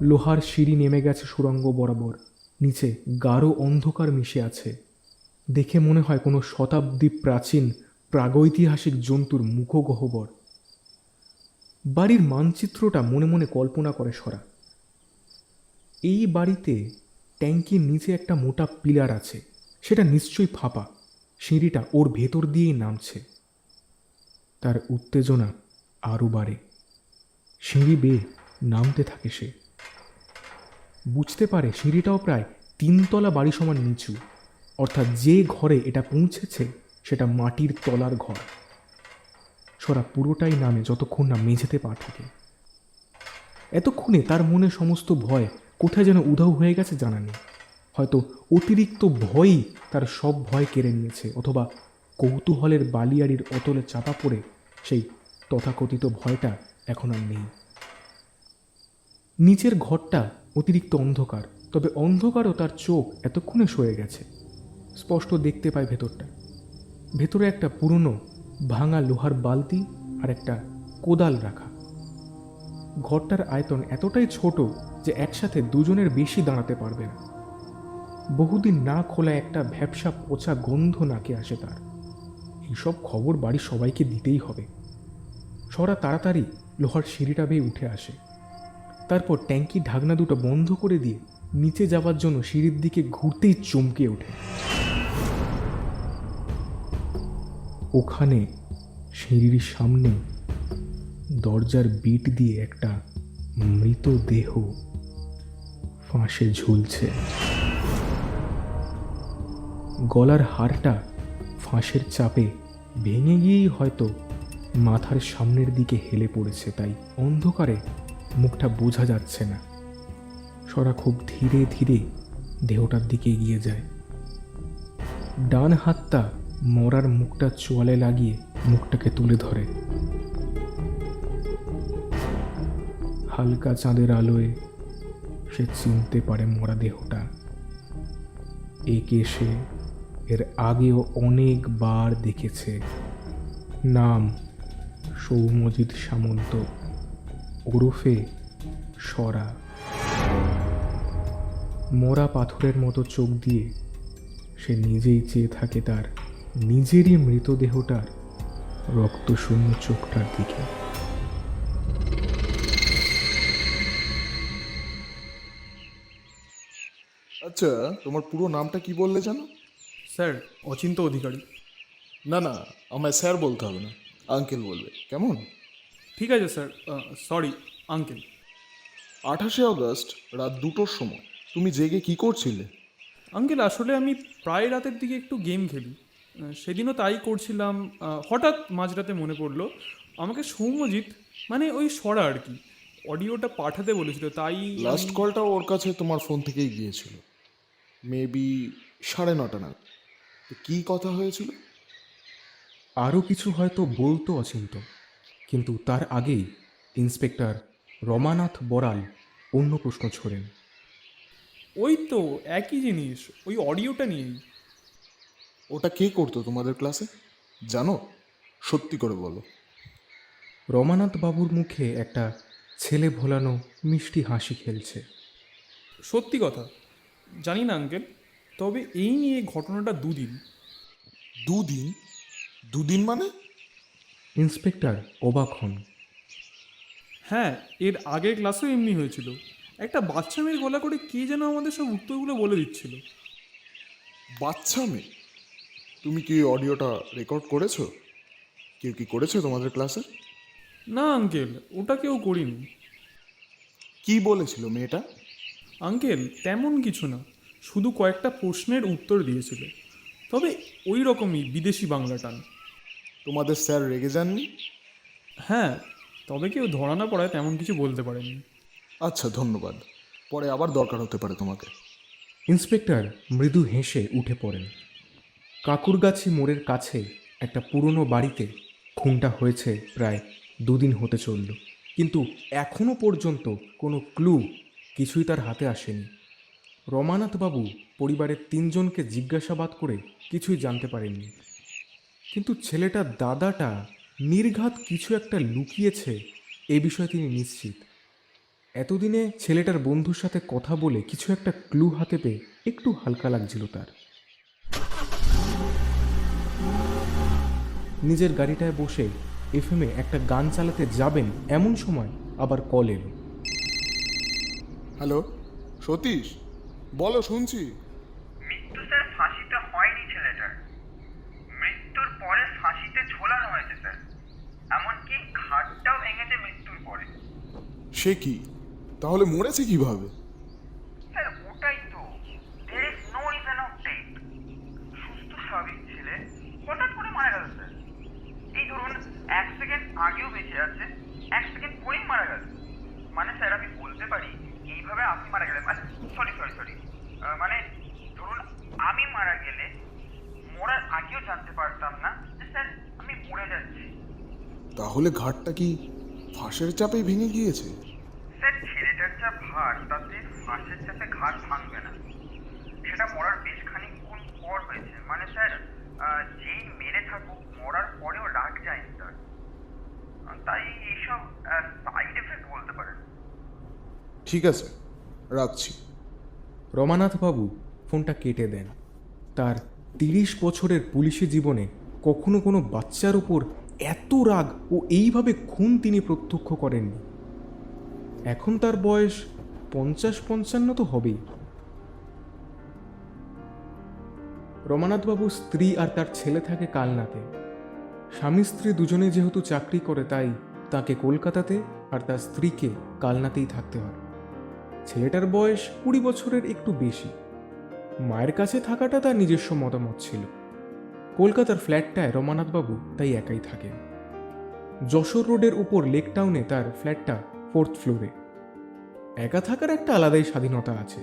লোহার সিঁড়ি নেমে গেছে সুড়ঙ্গ বরাবর। নিচে গাঢ় অন্ধকার মিশে আছে। দেখে মনে হয় কোনো শতাব্দী প্রাচীন প্রাগৈতিহাসিক জন্তুর মুখগহ্বর। বাড়ির মানচিত্রটা মনে মনে কল্পনা করে সরা। এই বাড়িতে ট্যাঙ্কির নিচে একটা মোটা পিলার আছে, সেটা নিশ্চয়ই ফাঁপা। সিঁড়িটা ওর ভেতর দিয়েই নামছে। তার উত্তেজনা আরও বাড়ে। সিঁড়ি বেয়ে নামতে থাকে সে। বুঝতে পারে সিঁড়িটাও প্রায় 3 তলা বাড়ি সমান নিচু, অর্থাৎ যে ঘরে এটা পৌঁছেছে সেটা মাটির তলার ঘর। সরা পুরোটাই নামে যতক্ষণ না মেঝেতে পা থাকে। এতক্ষণে তার মনে সমস্ত ভয় কোথায় যেন উধাও হয়ে গেছে জানা নেই। হয়তো অতিরিক্ত ভয়ই তার সব ভয় কেড়ে নিয়েছে, অথবা কৌতূহলের বালিয়াড়ির অতলে চাপা পড়ে সেই তথাকথিত ভয়টা এখন আর নেই। নিচের ঘরটা অতিরিক্ত অন্ধকার, তবে অন্ধকারও তার চোখ এতক্ষণে সয়ে গেছে। স্পষ্ট দেখতে পায় ভেতরটা। ভেতরে একটা পুরনো ভাঙা লোহার বালতি আর একটা কোদাল রাখা। ঘরটার আয়তন এতটাই ছোট যে একসাথে দুজনের বেশি দাঁড়াতে পারবে না। বহুদিন না খোলা একটা ভ্যাপসা পচা গন্ধ নাকে আসে তার। এইসব খবর বাড়ির সবাইকে দিতেই হবে। সরা তাড়াতাড়ি লোহার সিঁড়িটা বেয়ে উঠে আসে। তারপর ট্যাঙ্কি ঢাকনা দুটো বন্ধ করে দিয়ে নিচে যাওয়ার জন্য সিঁড়ির দিকে ঘুরতেই চমকে ওঠে। ওখানে সিঁড়ির সামনে দরজার বিট দিয়ে একটা মৃতদেহ ফাঁসে ঝুলছে। গলার হাড়টা ফাঁসের চাপে ভেঙে গিয়েই হয়তো মাথার সামনের দিকে হেলে পড়েছে, তাই অন্ধকারে মুখটা বোঝা যাচ্ছে না। সরা খুব ধীরে ধীরে দেহটার দিকে এগিয়ে যায়। ডান হাতটা মরার মুখটা চোয়ালে লাগিয়ে মুখটাকে তুলে ধরে। হালকা চাঁদের আলোয় সে চিনতে পারে মরা দেহটা। একে সে এর আগেও অনেকবার দেখেছে। নাম সৌম্যজিৎ সামন্ত, ওরফে সরা। মরা পাথরের মতো চোখ দিয়ে সে নিজেই চেয়ে থাকে তার নিজেরই মৃতদেহটার রক্তশূন্য চোখটার দিকে। আচ্ছা, তোমার পুরো নামটা কি বললে জানো? স্যার অচিন্ত অধিকারী। না না, আমায় স্যার বলতে হবে না, আঙ্কেল বলবে, কেমন? ঠিক আছে স্যার, সরি আঙ্কেল। 28শে অগস্ট রাত 2টোর সময় তুমি জেগে কি করছিলে? আঙ্কেল আসলে আমি প্রায় রাতের দিকে একটু গেম খেলি। সেদিনও তাই করছিলাম। হঠাৎ মাঝরাতে মনে পড়লো আমাকে সৌম্যজিৎ, মানে ওই সরা আর কি, অডিওটা পাঠাতে বলেছিল, তাই লাস্ট কলটা ওর কাছে তোমার ফোন থেকেই গিয়েছিল, মেবি 9:30 নাগাদ। তো কী কথা হয়েছিল? আরও কিছু হয়তো বলতো অচিন্ত, কিন্তু তার আগেই ইন্সপেক্টর রমানাথ বড়াল অন্য প্রশ্ন ছোড়েন। ওই তো একই জিনিস, ওই অডিওটা নিয়েই। ওটা কে করতো তোমাদের ক্লাসে জানো? সত্যি করে বলো। রমানাথ বাবুর মুখে একটা ছেলে ভোলানো মিষ্টি হাসি খেলছে। সত্যি কথা জানি না আঙ্কেল, তবে এই নিয়ে ঘটনাটা 2 দিন। 2 দিন? 2 দিন মানে? ইন্সপেক্টর অবাক হন। হ্যাঁ, এর আগের ক্লাসেও এমনি হয়েছিল। একটা বাচ্চা মেয়ের গলা করে কে যেন আমাদের সব উত্তরগুলো বলে দিচ্ছিল। বাচ্চা মেয়ে? তুমি কি অডিওটা রেকর্ড করেছো? কেউ কি করেছে তোমাদের ক্লাসে? না আঙ্কেল, ওটা কেউ করিনি। কি বলেছিল মেয়েটা? আঙ্কেল তেমন কিছু না, শুধু কয়েকটা প্রশ্নের উত্তর দিয়েছিল, তবে ওই রকমই বিদেশি বাংলা টান। তোমাদের স্যার রেগে যাননি? হ্যাঁ, তবে কেউ ধরা না পড়ায় তেমন কিছু বলতে পারেনি। আচ্ছা, ধন্যবাদ, পরে আবার দরকার হতে পারে তোমাকে। ইন্সপেক্টর মৃদু হেসে উঠে পড়েন। কাকুরগাছি মোড়ের কাছে একটা পুরনো বাড়িতে খুনটা হয়েছে প্রায় 2 দিন হতে চলল, কিন্তু এখনও পর্যন্ত কোনো ক্লু কিছুই তার হাতে আসেনি। রমানাথ বাবু পরিবারের 3 জনকে জিজ্ঞাসাবাদ করে কিছুই জানতে পারেননি, কিন্তু ছেলেটার দাদাটা নির্ঘাত কিছু একটা লুকিয়েছে এ বিষয়ে তিনি নিশ্চিত। এতদিনে ছেলেটার বন্ধুর সাথে কথা বলে কিছু একটা ক্লু হাতে পেয়ে একটু হালকা লাগছিল তার। নিজের গাড়িটায় বসে এফএমে একটা গান চালাতে যাবেন এমন সময় আবার কল এলো। হ্যালো, সতীশ বলো, শুনছি। মৃত্যু স্যার ফাঁসিতে হয়নি ছেলেটার, মৃত্যুর পরে ফাঁসিতে ঝোলানো হয়েছে স্যার, এমনকি ঘাটটাও ভেঙেছে মৃত্যুর পরে। সে কি, তাহলে মরেছে কিভাবে? স্যার ওটাই তো, there is no reason of death। সুস্থ স্বাভাবিক ছেলে হঠাৎ করে মারা গেল স্যার। এই ধরুন 1 সেকেন্ড আগেও বেঁচে আছে, 1 সেকেন্ড পরেই মারা গেল। মানে স্যার আমি বলতে পারি এইভাবে আপনি মারা গেলেন, সরি মানে ধরুন আমি মারা গেলে মরার আগেও জানতে পারতাম না যে স্যার আমি মরে যাচ্ছি। তাহলে ঘাটটা কি ফাঁসের চাপেই ভেঙে গিয়েছে? স্যার ছেলেটার যা ভার তাতে ফাঁসের চাপে ঘাট ভাঙবে না, সেটা মরার বেশ খানিকক্ষণ পর হয়েছে। মানে স্যার যেই মেরে থাকুক মরার পরেও রাগ যায়নি তার, তাই এইসব সাইড এফেক্ট বলতে পারেন। ঠিক আছে, রাখছি। রমানাথ বাবু ফোনটা কেটে দেন। তার 30 বছরের পুলিশি জীবনে কখনো কোনো বাচ্চার ওপর এত রাগ ও এইভাবে খুন তিনি প্রত্যক্ষ করেননি। এখন তার বয়স 50-55 তো হবেই। রমানাথবাবুর স্ত্রী আর তার ছেলে থাকে কালনাতে। স্বামী স্ত্রী দুজনে যেহেতু চাকরি করে, তাই তাকে কলকাতাতে আর তার স্ত্রীকে কালনাতেই থাকতে হয়। ছেলেটার বয়স 20 বছরের একটু বেশি। মায়ের কাছে থাকাটা তার নিজস্ব মতামত ছিল। কলকাতার ফ্ল্যাটটায় রমানাথবাবু তাই একাই থাকেন। যশোর রোডের উপর লেক টাউনে তার ফ্ল্যাটটা 4th ফ্লোরে। একা থাকার একটা আলাদাই স্বাধীনতা আছে।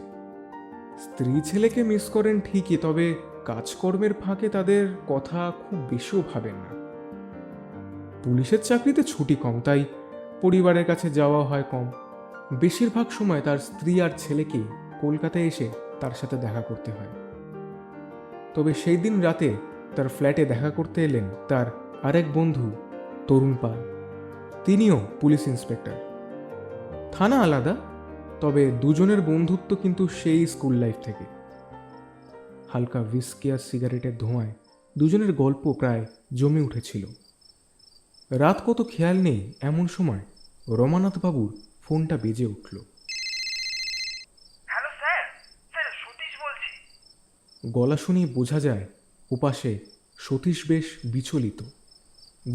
স্ত্রী ছেলেকে মিস করেন ঠিকই, তবে কাজকর্মের ফাঁকে তাদের কথা খুব বেশিও ভাবেন না। পুলিশের চাকরিতে ছুটি কম, তাই পরিবারের কাছে যাওয়া হয় কম। বেশিরভাগ সময় তার স্ত্রী আর ছেলেকে কলকাতায় এসে তার সাথে দেখা করতে হয়। তবে সেই দিন রাতে তার ফ্ল্যাটে দেখা করতে এলেন তার আরেক বন্ধু তরুণ পাল। তিনিও পুলিশ ইন্সপেক্টর। থানা আলাদা, তবে দুজনের বন্ধুত্ব কিন্তু সেই স্কুল লাইফ থেকে। হালকা হুইস্কি আর সিগারেটের ধোঁয়ায় দুজনের গল্প প্রায় জমে উঠেছিল। রাত কত খেয়াল নেই এমন সময় রমানাথ বাবুর ফোনটা বেজে উঠল। হ্যালো স্যার, স্যার সতীশ বলছি। গলা শুনেই বোঝা যায় ওপাশে সতীশ বেশ বিচলিত।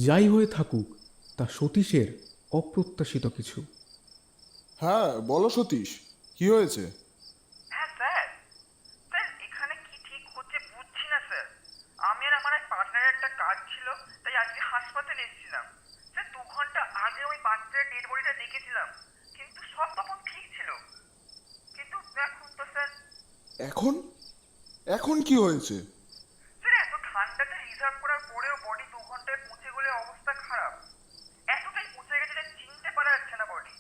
যাই হয়ে থাকুক, তা সতীশের অপ্রত্যাশিত কিছু। হ্যাঁ বলো সতীশ, কি হয়েছে? হ্যাঁ স্যার, স্যার এখানে কি ঠিক হচ্ছে বুঝছি না স্যার। আমি আর আমার এক পার্টনারের একটা কাজ ছিল, তাই আজকে হাসপাতালে এসেছিলাম। স্যার 2 ঘন্টা আগে ওই বাচ্চার ডেড বডিটা দেখেছিলাম, কিন্তু সব তখন ঠিক ছিল। কিন্তু এখন তো স্যার, এখন এখন কি হয়েছে? স্যার এত ঠান্ডাতে রিজার্ভ করার পরেও বডি 2 ঘন্টায় পৌঁছে গেলে অবস্থা খারাপ। এতটাই পৌঁছে গেছে যে চিনতে পারা যাচ্ছে না বডি।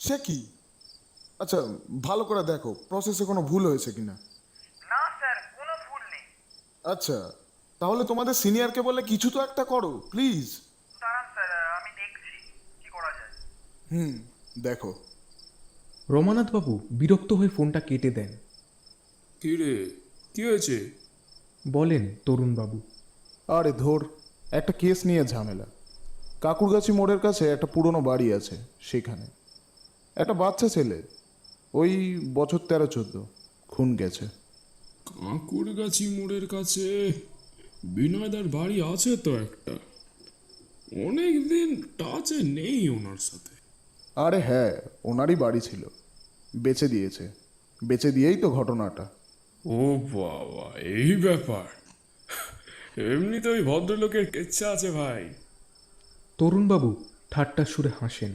সে কি? আচ্ছা ভালো করে দেখো প্রসেসে কোনো ভুল হয়েছে কিনা। না স্যার, কোনো ভুল নেই। আচ্ছা তাহলে তোমাদের সিনিয়রকে বলে কিছু তো একটা করো প্লিজ। দাঁড়ান স্যার, আমি দেখছি কি করা যায়। দেখো। রমানাথবাবু বিরক্ত হয়ে ফোনটা কেটে দেন। কি রে, কি হয়েছে? বলেন তরুণবাবু। আরে ধর, একটা কেস নিয়ে ঝামেলা। কাকুরগাছি মোড়ের কাছে একটা পুরনো বাড়ি আছে, সেখানে একটা বাচ্চা ছেলে, ওই বছর 13-14, খুন গেছে। কাঁকুরগাছি মোড়ের কাছে বিনয়দার বাড়ি আছে তো একটা, অনেক দিন টাচে নেই ওনার সাথে। আরে হ্যাঁ, ওনারই বাড়ি ছিল, বেচে দিয়েছে। বেচে দিয়েই তো ঘটনাটা। ও বাবা, এই ব্যাপার। এমনিতে ওই ভদ্রলোকের কেচ্ছা আছে ভাই। তরুণবাবু ঠাট্টা সুরে হাসেন।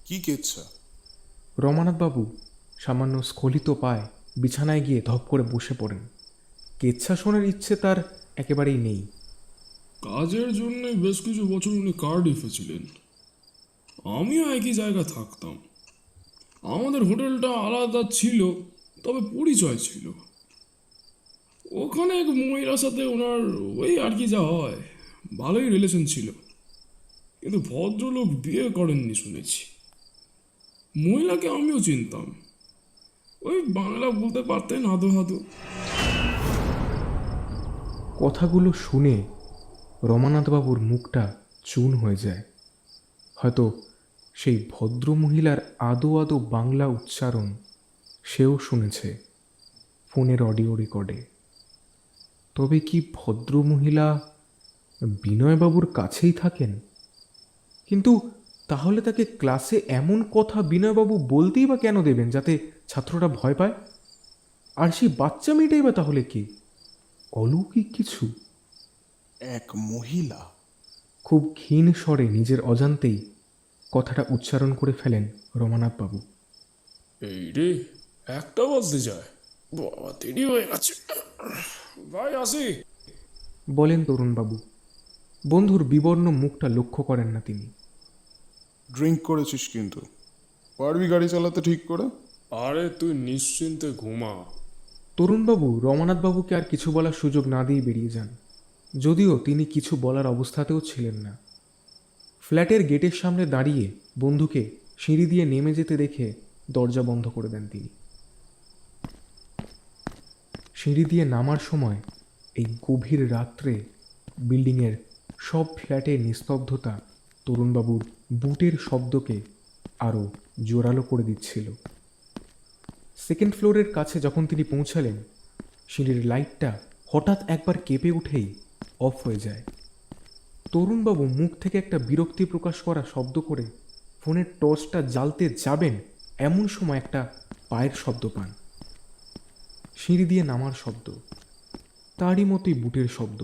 কি কেচ্ছা? রমানাথবাবু সামান্য স্খলিত পায় বিছানায় গিয়ে ধপ করে বসে পড়েন। কেচ্ছা শোনার ইচ্ছে তার একেবারেই নেই। কাজের জন্য বেশ কিছু বছর উনি কার্ডিফে ছিলেন, আমিও একই জায়গায় থাকতাম। আমাদের হোটেলটা আলাদা ছিল, তবে পরিচয় ছিল। ওখানে এক মহিলার সাথে ওনার ওই আর কি যা হয়, ভালোই রিলেশন ছিল। কিন্তু ভদ্রলোক বিয়ে করেননি শুনেছি। মহিলাকে আমিও চিনতাম, ওই বাংলা বলতে পারতেন আধো আধো। কথাগুলো শুনে রমানাথবাবুর মুখটা চুন হয়ে যায়। হয়তো সেই ভদ্রমহিলার আদো আদো বাংলা উচ্চারণ সেও শুনেছে ফোনের অডিও রেকর্ডে। তবে কি ভদ্রমহিলা বিনয়বাবুর কাছেই থাকেন? কিন্তু তাহলে তাকে ক্লাসে এমন কথা বিনয়বাবু বলতেই বা কেন দেবেন যাতে ছাত্ররা ভয় পায়? আর সেই বাচ্চা মেয়েটাই বা তাহলে কে? অলৌকিক কিছু। এক মহিলা। খুব ক্ষীণ স্বরে নিজের অজান্তেই কথাটা উচ্চারণ করে ফেলেন রমানাথবাবু। এই রে, 1টা বাজতে যায়, বাবা দেরি হয়ে গেছে, ভাই আসি। বলেন তরুণবাবু। বন্ধুর বিবর্ণ মুখটা লক্ষ্য করেন না তিনি। ড্রিঙ্ক করেছিস কিন্তু, পারবি গাড়ি চালাতে ঠিক করে? আরে তুই নিশ্চিন্তে ঘুমা। তরুণবাবু রমানাথবাবুকে আর কিছু বলার সুযোগ না দিয়ে বেরিয়ে যান, যদিও তিনি কিছু বলার অবস্থাতেও ছিলেন না। ফ্ল্যাটের গেটের সামনে দাঁড়িয়ে বন্ধুকে সিঁড়ি দিয়ে নেমে যেতে দেখে দরজা বন্ধ করে দেন তিনি। সিঁড়ি দিয়ে নামার সময় এই গভীর রাত্রে বিল্ডিংয়ের সব ফ্ল্যাটের নিস্তব্ধতা তরুণবাবুর বুটের শব্দকে আরও জোরালো করে দিচ্ছিল। সেকেন্ড ফ্লোরের কাছে যখন তিনি পৌঁছালেন, সিঁড়ির লাইটটা হঠাৎ একবার কেঁপে উঠেই অফ হয়ে যায়। তরুণবাবু মুখ থেকে একটা বিরক্তি প্রকাশ করা শব্দ করে ফোনের টর্চটা জ্বালতে যাবেন, এমন সময় একটা পায়ের শব্দ পান। সিঁড়ি দিয়ে নামার শব্দ, তারই মতোই বুটের শব্দ।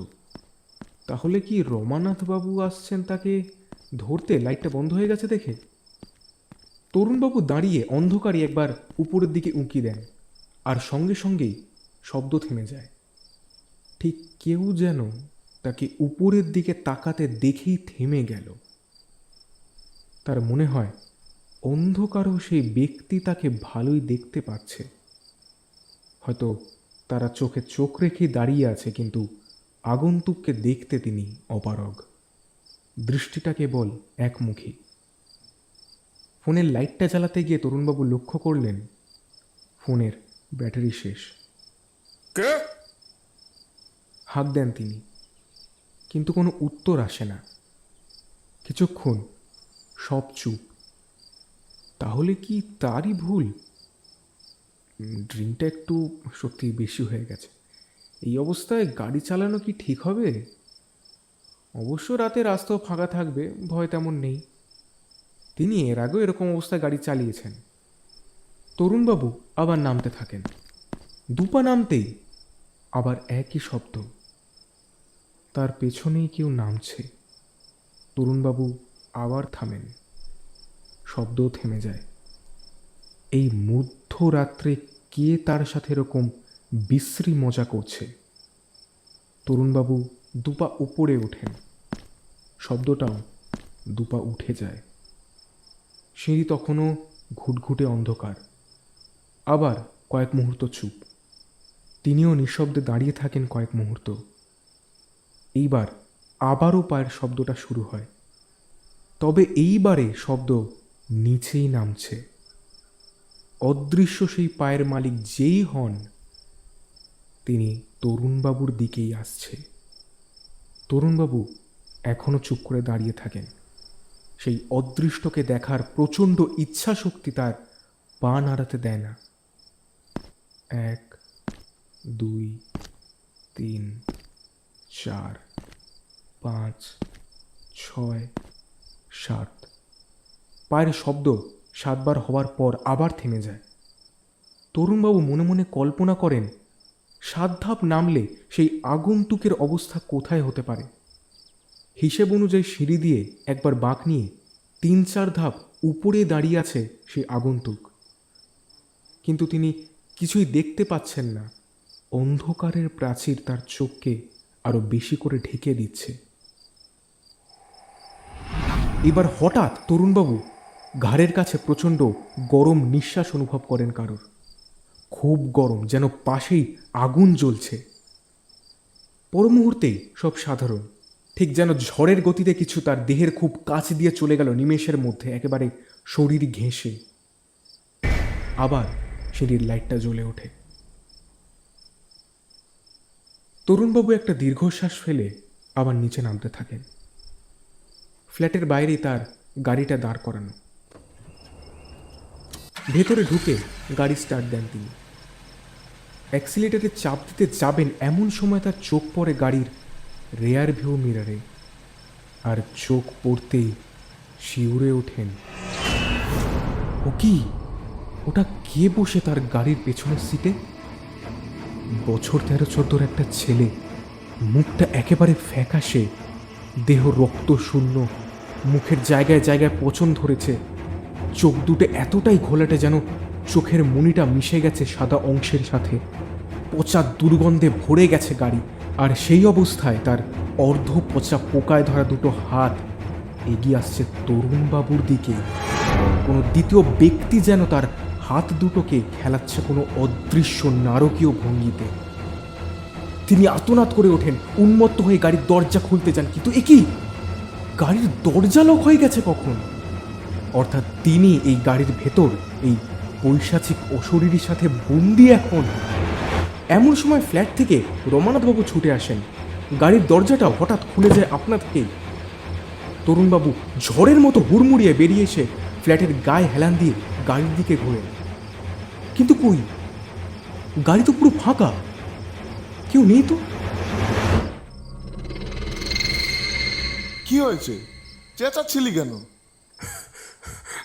তাহলে কি রমানাথবাবু আসছেন তাকে ধরতে লাইটটা বন্ধ হয়ে গেছে দেখে? তরুণবাবু দাঁড়িয়ে অন্ধকারে একবার উপরের দিকে উঁকি দেন, আর সঙ্গে সঙ্গেই শব্দ থেমে যায়। ঠিক কেউ যেন তাকে উপরের দিকে তাকাতে দেখেই থেমে গেল। তার মনে হয় অন্ধকারও সেই ব্যক্তি তাকে ভালোই দেখতে পাচ্ছে। হয়তো তারা চোখে চোখ রেখেই দাঁড়িয়ে আছে, কিন্তু আগন্তুককে দেখতে তিনি অপারগ। দৃষ্টিটা কেবল একমুখী। ফোনের লাইটটা জ্বালাতে গিয়ে তরুণবাবু লক্ষ্য করলেন ফোনের ব্যাটারি শেষ। কে? হাঁক দেন তিনি, কিন্তু কোনো উত্তর আসে না। কিছুক্ষণ সব চুপ। তাহলে কি তারই ভুল? ড্রিঙ্কটা একটু সত্যি বেশি হয়ে গেছে। এই অবস্থায় গাড়ি চালানো কি ঠিক হবে? অবশ্য রাতে রাস্তাও ফাঁকা থাকবে, ভয় তেমন নেই। তিনি এর আগেও এরকম অবস্থায় গাড়ি চালিয়েছেন। তরুণবাবু আবার নামতে থাকেন। দুপা নামতেই আবার একই শব্দ। তার পেছনেই কেউ নামছে। তরুণবাবু আবার থামেন। শব্দও থেমে যায়। এই মধ্যরাত্রে কে তার সাথে এরকম বিশ্রী মজা করছে? তরুণবাবু দুপা উপরে ওঠেন। শব্দটাও দুপা উঠে যায়। সিঁড়ি তখনও ঘুটঘুটে অন্ধকার। আবার কয়েক মুহূর্ত চুপ। তিনিও নিঃশব্দে দাঁড়িয়ে থাকেন কয়েক মুহূর্ত। এইবার আবারও পায়ের শব্দটা শুরু হয়। তবে এইবারে শব্দ নিচেই নামছে। অদৃশ্য সেই পায়ের মালিক যেই হন, তিনি তরুণবাবুর দিকেই আসছে। তরুণবাবু এখনো চুপ করে দাঁড়িয়ে থাকেন। সেই অদৃষ্টকে দেখার প্রচণ্ড ইচ্ছা শক্তি তার পা নাড়াতে দেয় না। 1, 2, 3, 4, 5, 6, 7। পায়ের শব্দ 7 বার হওয়ার পর আবার থেমে যায়। তরুণবাবু মনে মনে কল্পনা করেন 7 ধাপ নামলে সেই আগন্তুকের অবস্থা কোথায় হতে পারে। হিসেব অনুযায়ী সিঁড়ি দিয়ে একবার বাঁক নিয়ে 3-4 ধাপ উপরে দাঁড়িয়ে আছে সেই আগন্তুক। কিন্তু তিনি কিছুই দেখতে পাচ্ছেন না। অন্ধকারের প্রাচীর তার চোখকে আরো বেশি করে ঢেকে দিচ্ছে। এবার হঠাৎ তরুণবাবু ঘাড়ের কাছে প্রচণ্ড গরম নিঃশ্বাস অনুভব করেন কারোর। খুব গরম, যেন পাশেই আগুন জ্বলছে। পর মুহূর্তেই সব সাধারণ, ঠিক যেন ঝড়ের গতিতে কিছু তার দেহের খুব কাছ দিয়ে চলে গেল নিমেষের মধ্যে, একেবারে শরীর ঘেঁষে। আবার সিঁড়ির লাইটটা জ্বলে ওঠে। তরুণবাবু একটা দীর্ঘশ্বাস ফেলে আবার নিচে নামতে থাকেন। ফ্ল্যাটের বাইরে তার গাড়িটা দাঁড় করানো। ভেতরে ঢুকে গাড়ি স্টার্ট দেন তিনি। অ্যাক্সিলেটারে চাপ দিতে যাবেন এমন সময় তার চোখ পড়ে গাড়ির রেয়ার ভিউ মিররে। আর চোখ পড়তেই শিউরে ওঠেন। ও কি, ওটা কে বসে তার গাড়ির পেছনের সিটে? বছর 13-14 একটা ছেলে, মুখটা একেবারে ফ্যাকাশে, দেহ রক্ত শূন্য, মুখের জায়গায় জায়গায় পচন ধরেছে, চোখ দুটো এতটাই ঘোলাটে যেন চোখের মণিটা মিশে গেছে সাদা অংশের সাথে। পচা দুর্গন্ধে ভরে গেছে গাড়ি। আর সেই অবস্থায় তার অর্ধ পচা পোকায় ধরা দুটো হাত এগিয়ে আসছে তরুণবাবুর দিকে। কোনো দ্বিতীয় ব্যক্তি যেন তার হাত দুটোকে খেলাচ্ছে কোনো অদৃশ্য নারকীয় ভঙ্গিতে। তিনি আর্তনাদ করে ওঠেন, উন্মত্ত হয়ে গাড়ির দরজা খুলতে যান, কিন্তু একই গাড়ির দরজা লক হয়ে গেছে কখন। অর্থাৎ তিনি এই গাড়ির ভেতর এই পৈশাচিক অশরীরীর সাথে বন্দি এখন। এমন সময় ফ্ল্যাট থেকে রমানাথবাবু ছুটে আসেন। গাড়ির দরজাটা হঠাৎ খুলে যায় আপনা থেকেই। তরুণবাবু ঝড়ের মতো হুড়মুড়িয়ে বেরিয়ে এসে ফ্ল্যাটের গায়ে হেলান দিয়ে গাড়ির দিকে ঘোরেন। কিন্তু কই, গাড়ি তো পুরো ফাঁকা, কেউ নেই তো। কি হয়েছে? চেঁচাচ্ছিলি কেন?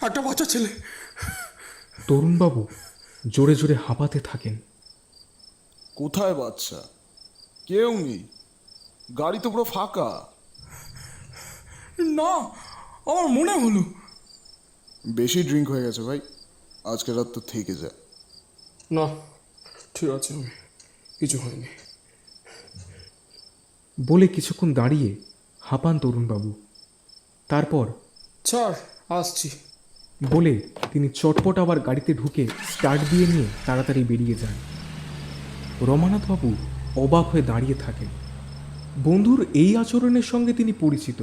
একটা বাচ্চা ছেলে। তরুণবাবু জোরে জোরে হাঁপাতে থাকেন। কোথায় বাচ্চা? কেউ নেই, গাড়ি তো পুরো ফাঁকা। না, আমার মনে হলো। বেশি ড্রিঙ্ক হয়ে গেছে ভাই, আজকে রাত তো থেকে যা। না, ঠিক আছে, আমি কিছু হয়নি। বলে কিছুক্ষণ দাঁড়িয়ে হাঁপান তরুণবাবু। তারপর ছাড়, আসছি। বলে তিনি চটপট আবার গাড়িতে ঢুকে স্টার্ট দিয়ে নিয়ে তাড়াতাড়ি বেরিয়ে যান। রমানাথবাবু অবাক হয়ে দাঁড়িয়ে থাকেন। বন্ধুর এই আচরণের সঙ্গে তিনি পরিচিত।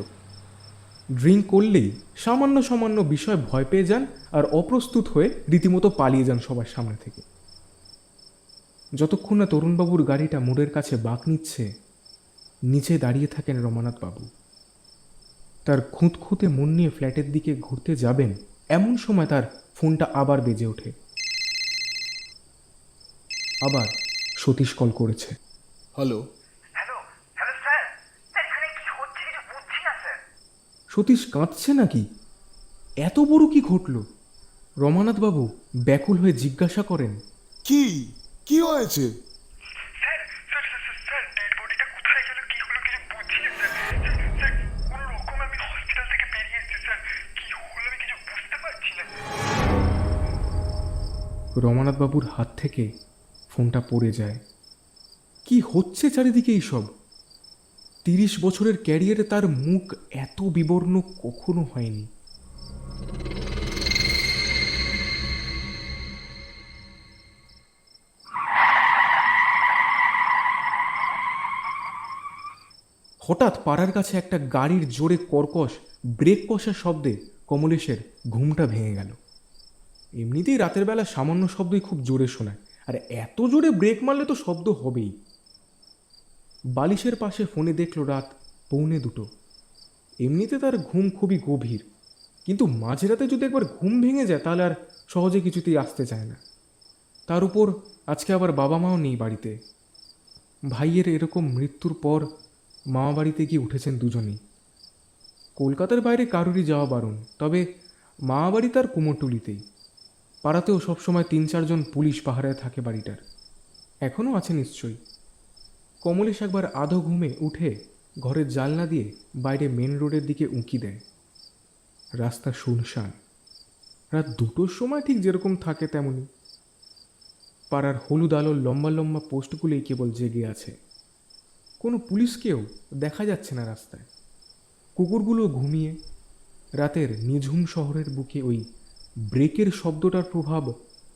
ড্রিঙ্ক করলেই সামান্য সামান্য বিষয় ভয় পেয়ে যান আর অপ্রস্তুত হয়ে রীতিমতো পালিয়ে যান সবার সামনে থেকে। যতক্ষণ না তরুণবাবুর গাড়িটা মোড়ের কাছে বাঁক নিচ্ছে, নিচে দাঁড়িয়ে থাকেন রমানাথবাবু। তার খুঁতখুঁতে মন নিয়ে ফ্ল্যাটের দিকে ঘুরতে যাবেন এমন সময় তার ফোনটা আবার বেজে ওঠে। আবার সতীশ কল করেছে। Hello. Hello hello sir, sir এখানে কি হচ্ছে কিছু বুঝছি না স্যার। সতীশ কাঁদছে নাকি? এত বড় কি ঘটল? রমানাথবাবু ব্যাকুল হয়ে জিজ্ঞাসা করেন, কি কি হয়েছে? Sir sir sir sir dead বডিটা কোথায় গেল, কি হলো কিছু বুঝছি না স্যার। স্যার কোনো রকম আমি হসপিটাল থেকে বেরিয়ে এসেছি স্যার, কি হলো আমি কিছু বুঝতে পারছি না। রমানাথবাবুর হাত থেকে ফোনটা পড়ে যায়। কি হচ্ছে চারিদিকে এইসব? 30 বছরের ক্যারিয়ারে তার মুখ এত বিবর্ণ কখনো হয়নি। হঠাৎ পাড়ার কাছে একটা গাড়ির জোরে কর্কশ ব্রেক কষার শব্দে কমলেশের ঘুমটা ভেঙে গেল। এমনিতেই রাতের বেলা সামান্য শব্দই খুব জোরে শোনায়, আর এত জোরে ব্রেক মারলে তো শব্দ হবেই। বালিশের পাশে ফোনে দেখল রাত 1:45। এমনিতে তার ঘুম খুবই গভীর, কিন্তু মাঝরাতে যদি একবার ঘুম ভেঙে যায় তাহলে আর সহজে কিছুতেই আসতে চায় না। তার উপর আজকে আবার বাবা মাও নেই বাড়িতে। ভাইয়ের এরকম মৃত্যুর পর মামা বাড়িতে গিয়ে উঠেছেন দুজনেই। কলকাতার বাইরে কারুরই যাওয়া বারণ, তবে মামা বাড়ি তার কুমোরটুলিতেই। পাড়াতেও সবসময় 3-4 জন পুলিশ পাহারায় থাকে বাড়িটার, এখনও আছে নিশ্চয়ই। কমলেশ একবার আধো ঘুমে উঠে ঘরের জানলা দিয়ে বাইরে মেন রোডের দিকে উঁকি দেয়। রাস্তা শুনশান, রাত 2টোর সময় ঠিক যেরকম থাকে তেমনই। পাড়ার হলুদ আলোর লম্বা লম্বা পোস্টগুলোই কেবল জেগে আছে। কোনো পুলিশকেও দেখা যাচ্ছে না রাস্তায়। কুকুরগুলো ঘুমিয়ে। রাতের নিঝুম শহরের বুকে ওই ব্রেকের শব্দটার প্রভাব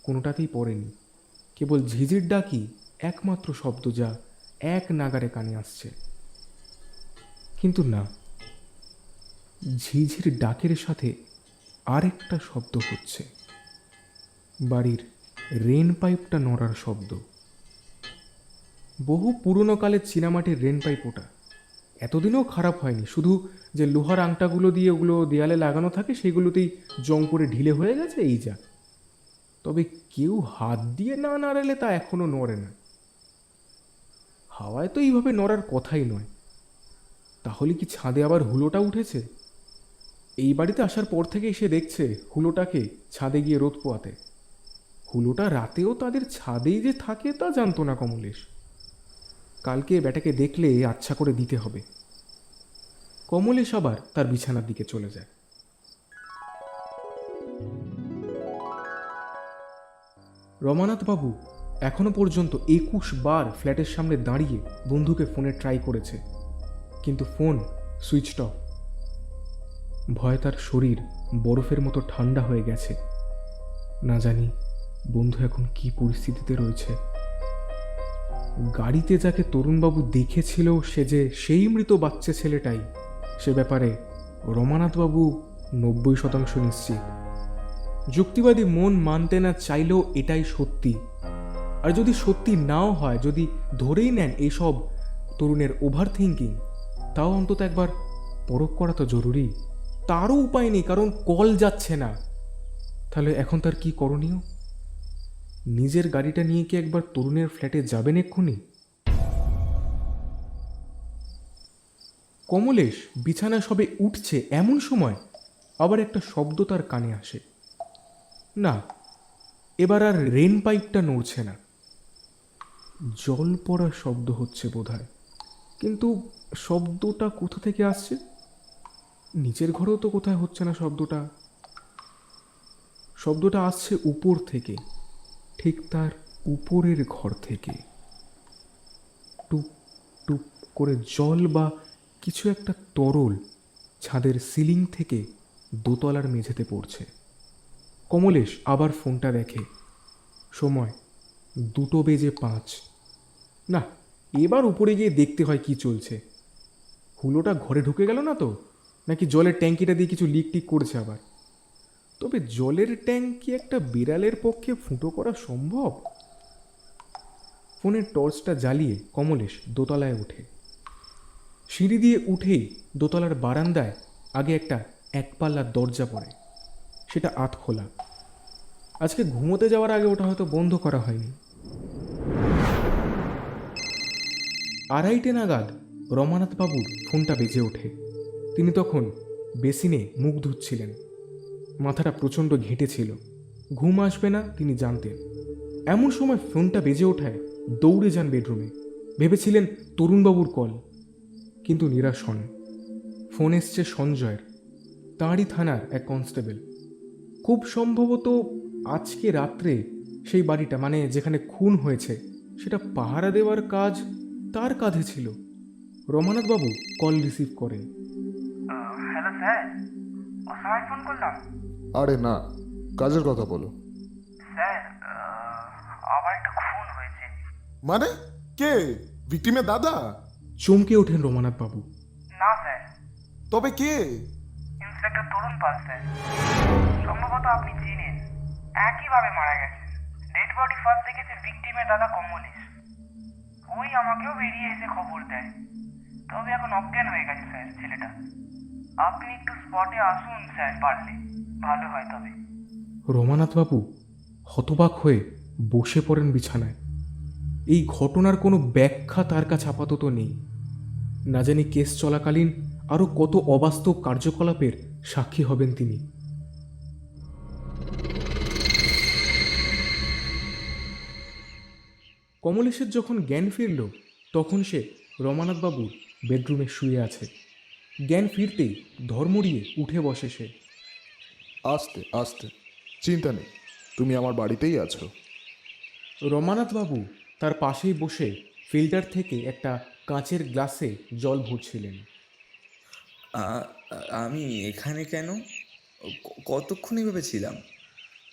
কোনোটাতেই পড়েনি। কেবল ঝিঝির ডাকই একমাত্র শব্দ যা এক নাগারে কানে আসছে। কিন্তু না, ঝিঝির ডাকের সাথে আরেকটা শব্দ হচ্ছে, বাড়ির রেন পাইপটা নড়ার শব্দ। বহু পুরনো কালের চীনামাটির রেন পাইপ ওটা, এতদিনও খারাপ হয়নি, শুধু যে লোহার আংটাগুলো দিয়ে ওগুলো দেয়ালে লাগানো থাকে সেগুলোতেই জং করে ঢিলে হয়ে গেছে এই যা। তবে কেউ হাত দিয়ে না নাড়ালে তা এখনো নড়ে না। হাওয়ায় তো এইভাবে নড়ার কথাই নয়। তাহলে কি ছাদে আবার হুলোটা উঠেছে? এই বাড়িতে আসার পর থেকেই সে দেখছে হুলোটাকে ছাদে গিয়ে রোদ পোয়াতে। হুলোটা রাতেও তাদের ছাদেই যে থাকে তা জানতো না কমলেশ। কালকে ব্যাটাকে দেখলে আচ্ছা করে দিতে হবে। কমলেশ আবার তার বিছানার দিকে চলে যায়। রমানাথবাবু এখনো পর্যন্ত 21 বার ফ্ল্যাটের সামনে দাঁড়িয়ে বন্ধুকে ফোনে ট্রাই করেছে, কিন্তু ফোন সুইচড অফ। ভয়ে তার শরীর বরফের মতো ঠান্ডা হয়ে গেছে। না জানি বন্ধু এখন কি পরিস্থিতিতে রয়েছে। গাড়িতে যাকে তরুণবাবু দেখেছিল সে যে সেই মৃত বাচ্চা ছেলেটাই, সে ব্যাপারে রমানাথবাবু 90% নিশ্চিত। যুক্তিবাদী মন মানতে না চাইলেও এটাই সত্যি। আর যদি সত্যি নাও হয়, যদি ধরেই নেন এসব তরুণের ওভার থিঙ্কিং, তাও অন্তত একবার পরখ করা তো জরুরি। তারও উপায় নেই, কারণ কল যাচ্ছে না। তাহলে এখন তার কি করণীয়? নিজের গাড়িটা নিয়ে কি একবার তরুণের ফ্ল্যাটে যাবেন এক্ষুনি? কমলেশ বিছানা সবে উঠছে এমন সময় আবার একটা শব্দ তার কানে আসে। না, এবার আর রেন পাইপটা নড়ছে না, জল পড়ার শব্দ হচ্ছে বোধহয়। কিন্তু শব্দটা কোথা থেকে আসছে? নিচের ঘরেও তো কোথায় হচ্ছে না শব্দটা। শব্দটা আসছে উপর থেকে, ঠিক তার উপরের ঘর থেকে। টুপ টুপ করে জল বা কিছু একটা তরল ছাদের সিলিং থেকে দোতলার মেঝেতে পড়ছে। কমলেশ আবার ফোনটা দেখে। সময় 2:05। না, এবার উপরে গিয়ে দেখতে হয় কি চলছে। হুলোটা ঘরে ঢুকে গেল না তো, নাকি জলের ট্যাঙ্কিটা দিয়ে কিছু লিক টিক করছে আবার? তবে জলের ট্যাঙ্কি একটা বিড়ালের পক্ষে ফুটো করা সম্ভব? ফোনের টর্চটা জ্বালিয়ে কমলেশ দোতলায় ওঠে। সিঁড়ি দিয়ে উঠেই দোতলার বারান্দায় আগে একটা একপাল্লার দরজা পড়ে, সেটা আধ খোলা। আজকে ঘুমোতে যাওয়ার আগে ওটা হয়তো বন্ধ করা হয়নি। 2:30 নাগাদ রমানাথবাবুর ফোনটা বেজে ওঠে। তিনি তখন বেসিনে মুখ ধুচ্ছিলেন। মাথাটা প্রচণ্ড ঘেঁটেছিল, ঘুম আসবে না তিনি জানতেন। এমন সময় ফোনটা বেজে ওঠায় দৌড়ে যান বেডরুমে। ভেবেছিলেন তরুণবাবুর কল, কিন্তু নিরাশ হন। ফোন এসছে সঞ্জয়ের, তাঁরই থানার এক কনস্টেবল। খুব সম্ভবত আজকে রাত্রে সেই বাড়িটা, মানে যেখানে খুন হয়েছে, সেটা পাহারা দেওয়ার কাজ তার কাঁধে ছিল। রমানাথবাবু কল রিসিভ করেন। হ্যালো স্যার, অসময় ফোন করলাম। আরে না, কাজের কথা বলো। স্যার, আবার একটা খুন হয়েছে। মানে কে? ভিকটিমের দাদা? চমকে ওঠেন রমানাথবাবু। না স্যার, তবে কে? ইন্সপেক্টর তরুণ পাল স্যার। সম্ভবত আপনি চিনেন, একইভাবে মারা গেছে। ডেড বডি ফার্স্ট দেখেছে ভিকটিমের দাদা কমলেশ। ওই আমাকেও বেরিয়ে এসে খবর দেয়। তবে এখন অজ্ঞান হয়ে গেছে স্যার ছেলেটা। আপনি একটু স্পটে আসুন স্যার, পারলে ভালো হয়। তবে রমানাথবাবু হতবাক হয়ে বসে পড়েন বিছানায়। এই ঘটনার কোনো ব্যাখ্যা তার কাছে আপাতত নেই। না জানি কেস চলাকালীন আরও কত অবাস্তব কার্যকলাপের সাক্ষী হবেন তিনি। কমলেশের যখন জ্ঞান ফিরল, তখন সে রমানাথবাবুর বেডরুমে শুয়ে আছে। জ্ঞান ফিরতেই ধর্মড়িয়ে উঠে বসে সে। আস্তে আস্তে, চিন্তা নেই, তুমি আমার বাড়িতেই আছো। রমানাথবাবু তার পাশেই বসে ফিল্টার থেকে একটা কাঁচের গ্লাসে জল ভরছিলেন। আমি এখানে কেন? কতক্ষণ এভাবে ছিলাম?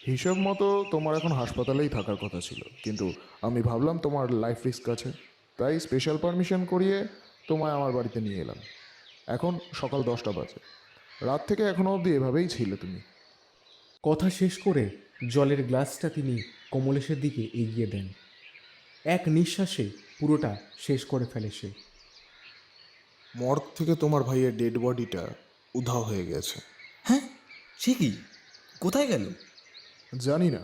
হিসেব মতো তোমার এখন হাসপাতালেই থাকার কথা ছিল, কিন্তু আমি ভাবলাম তোমার লাইফ রিস্ক আছে, তাই স্পেশাল পারমিশন করিয়ে তোমায় আমার বাড়িতে নিয়ে এলাম। এখন সকাল 10টা বাজে, রাত থেকে এখনও অবধি এভাবেই ছিলে তুমি। কথা শেষ করে জলের গ্লাসটা তিনি কমলেশের দিকে এগিয়ে দেন। এক নিঃশ্বাসে পুরোটা শেষ করে ফেলে সে। মর্গ থেকে তোমার ভাইয়ের ডেড বডিটা উধাও হয়ে গেছে। হ্যাঁ, সে কি? কোথায় গেল? জানি না,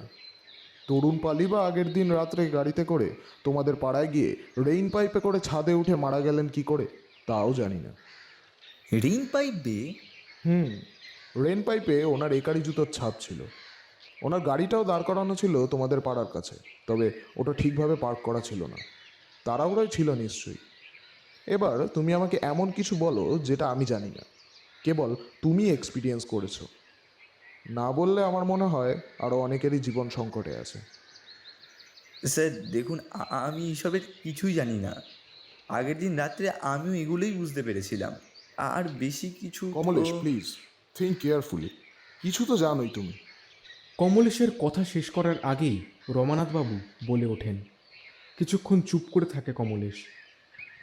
তরুণ পালি বা আগের দিন রাত্রে গাড়িতে করে তোমাদের পাড়ায় গিয়ে রেইন পাইপে করে ছাদে উঠে মারা গেলেন কি করে তাও জানি না। রেইন পাইপ বেয়ে? রেন পাইপে ওনার একারি জুতোর ছাপ ছিল। ওনার গাড়িটাও দাঁড় করানো ছিল তোমাদের পাড়ার কাছে, তবে ওটা ঠিকভাবে পার্ক করা ছিল না। তাড়াহুড়োই ছিল নিশ্চয়ই। এবার তুমি আমাকে এমন কিছু বলো যেটা আমি জানি না, কেবল তুমি এক্সপিরিয়েন্স করেছো। না বললে আমার মনে হয় আরও অনেকেরই জীবন সংকটে আছে। স্যার দেখুন, আমি এসবের কিছুই জানি না। আগের দিন রাত্রে আমিও এগুলোই বুঝতে পেরেছিলাম, আর বেশি কিছু। Kamlesh, please think carefully. কিছু তো জানোই তুমি। কমলেশের কথা শেষ করার আগেই রমানাথবাবু বলে ওঠেন। কিছুক্ষণ চুপ করে থাকে কমলেশ।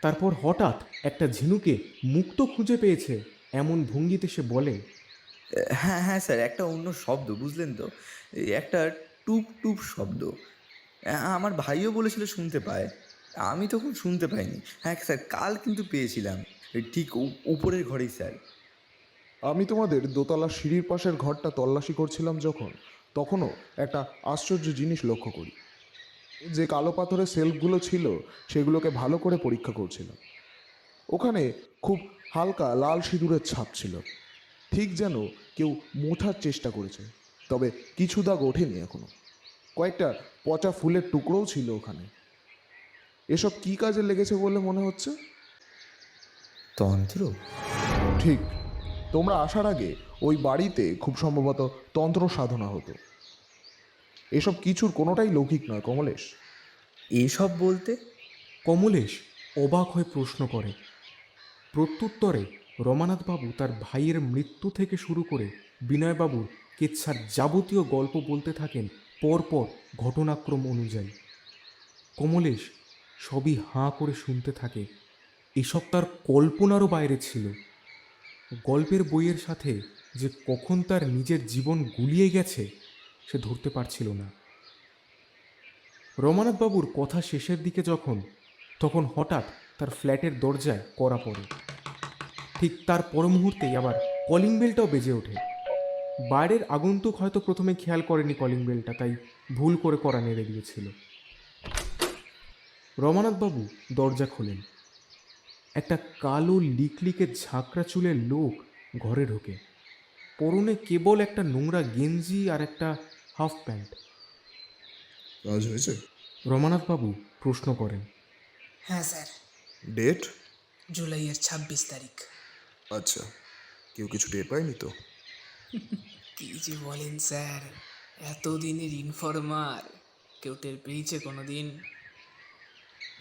তারপর হঠাৎ একটা ঝিনুকে মুক্ত খুঁজে পেয়েছে এমন ভঙ্গিতে সে বলে, হ্যাঁ হ্যাঁ স্যার, একটা অন্য শব্দ, বুঝলেন তো? একটা টুপ টুপ শব্দ। আমার ভাইও বলেছিল শুনতে পায়, আমি তখন শুনতে পাইনি। হ্যাঁ স্যার, কাল কিন্তু পেয়েছিলাম, ঠিক উপরের ঘরেই স্যার। আমি তোমাদের দোতলা সিঁড়ির পাশের ঘরটা তল্লাশি করছিলাম যখন, তখনও একটা আশ্চর্য জিনিস লক্ষ্য করি। যে কালো পাথরের সেলফগুলো ছিল সেগুলোকে ভালো করে পরীক্ষা করছিলাম। ওখানে খুব হালকা লাল সিঁদুরের ছাপ ছিল, ঠিক যেন কেউ মোছার চেষ্টা করেছে, তবে কিছু দাগ ওঠেনি এখনো। কয়েকটা পচা ফুলের টুকরোও ছিল ওখানে। এসব কী কাজে লেগেছে বলে মনে হচ্ছে? তন্ত্র? ঠিক, তোমরা আসার আগে ওই বাড়িতে খুব সম্ভবত তন্ত্র সাধনা হতো। এসব কিছুর কোনোটাই লৌকিক নয় কমলেশ। এসব বলতে? কমলেশ অবাক হয়ে প্রশ্ন করে। প্রত্যুত্তরে রমানাথবাবু তার ভাইয়ের মৃত্যু থেকে শুরু করে বিনয়বাবুর কেচ্ছার যাবতীয় গল্প বলতে থাকেন পরপর ঘটনাক্রম অনুযায়ী। কমলেশ সবই হাঁ করে শুনতে থাকে। এসব তার কল্পনারও বাইরে ছিল। গল্পের বইয়ের সাথে যে কখন তার নিজের জীবন গুলিয়ে গেছে সে ধরতে পারছিল না। রমানাথবাবুর কথা শেষের দিকে তখন হঠাৎ তার ফ্ল্যাটের দরজায় কড়া পড়ে। ঠিক তার পর মুহূর্তেই আবার কলিং বেলটাও বেজে ওঠে। বাইরের আগন্তুক হয়তো প্রথমে খেয়াল করেনি কলিং বেলটা, তাই ভুল করে কড়া নেড়ে দিয়েছিল। রমানাথবাবু দরজা খোলেন। একটা কালো লিকলিকে ঝাঁকড়া চুলের লোক ঘরে ঢোকে। পরনে কেবল একটা নোংরা গেঞ্জি আর একটা হাফ প্যান্ট। কাজ হয়েছে? রমানাথবাবু প্রশ্ন করেন। হ্যাঁ স্যার, ডেট? জুলাইয়ের 26 তারিখ। আচ্ছা, কেউ কিছু টের পায়নি তো? কি যে বলেন স্যার, এতদিনের ইনফরমার, কেউ টের পেয়েছে কোনো দিন?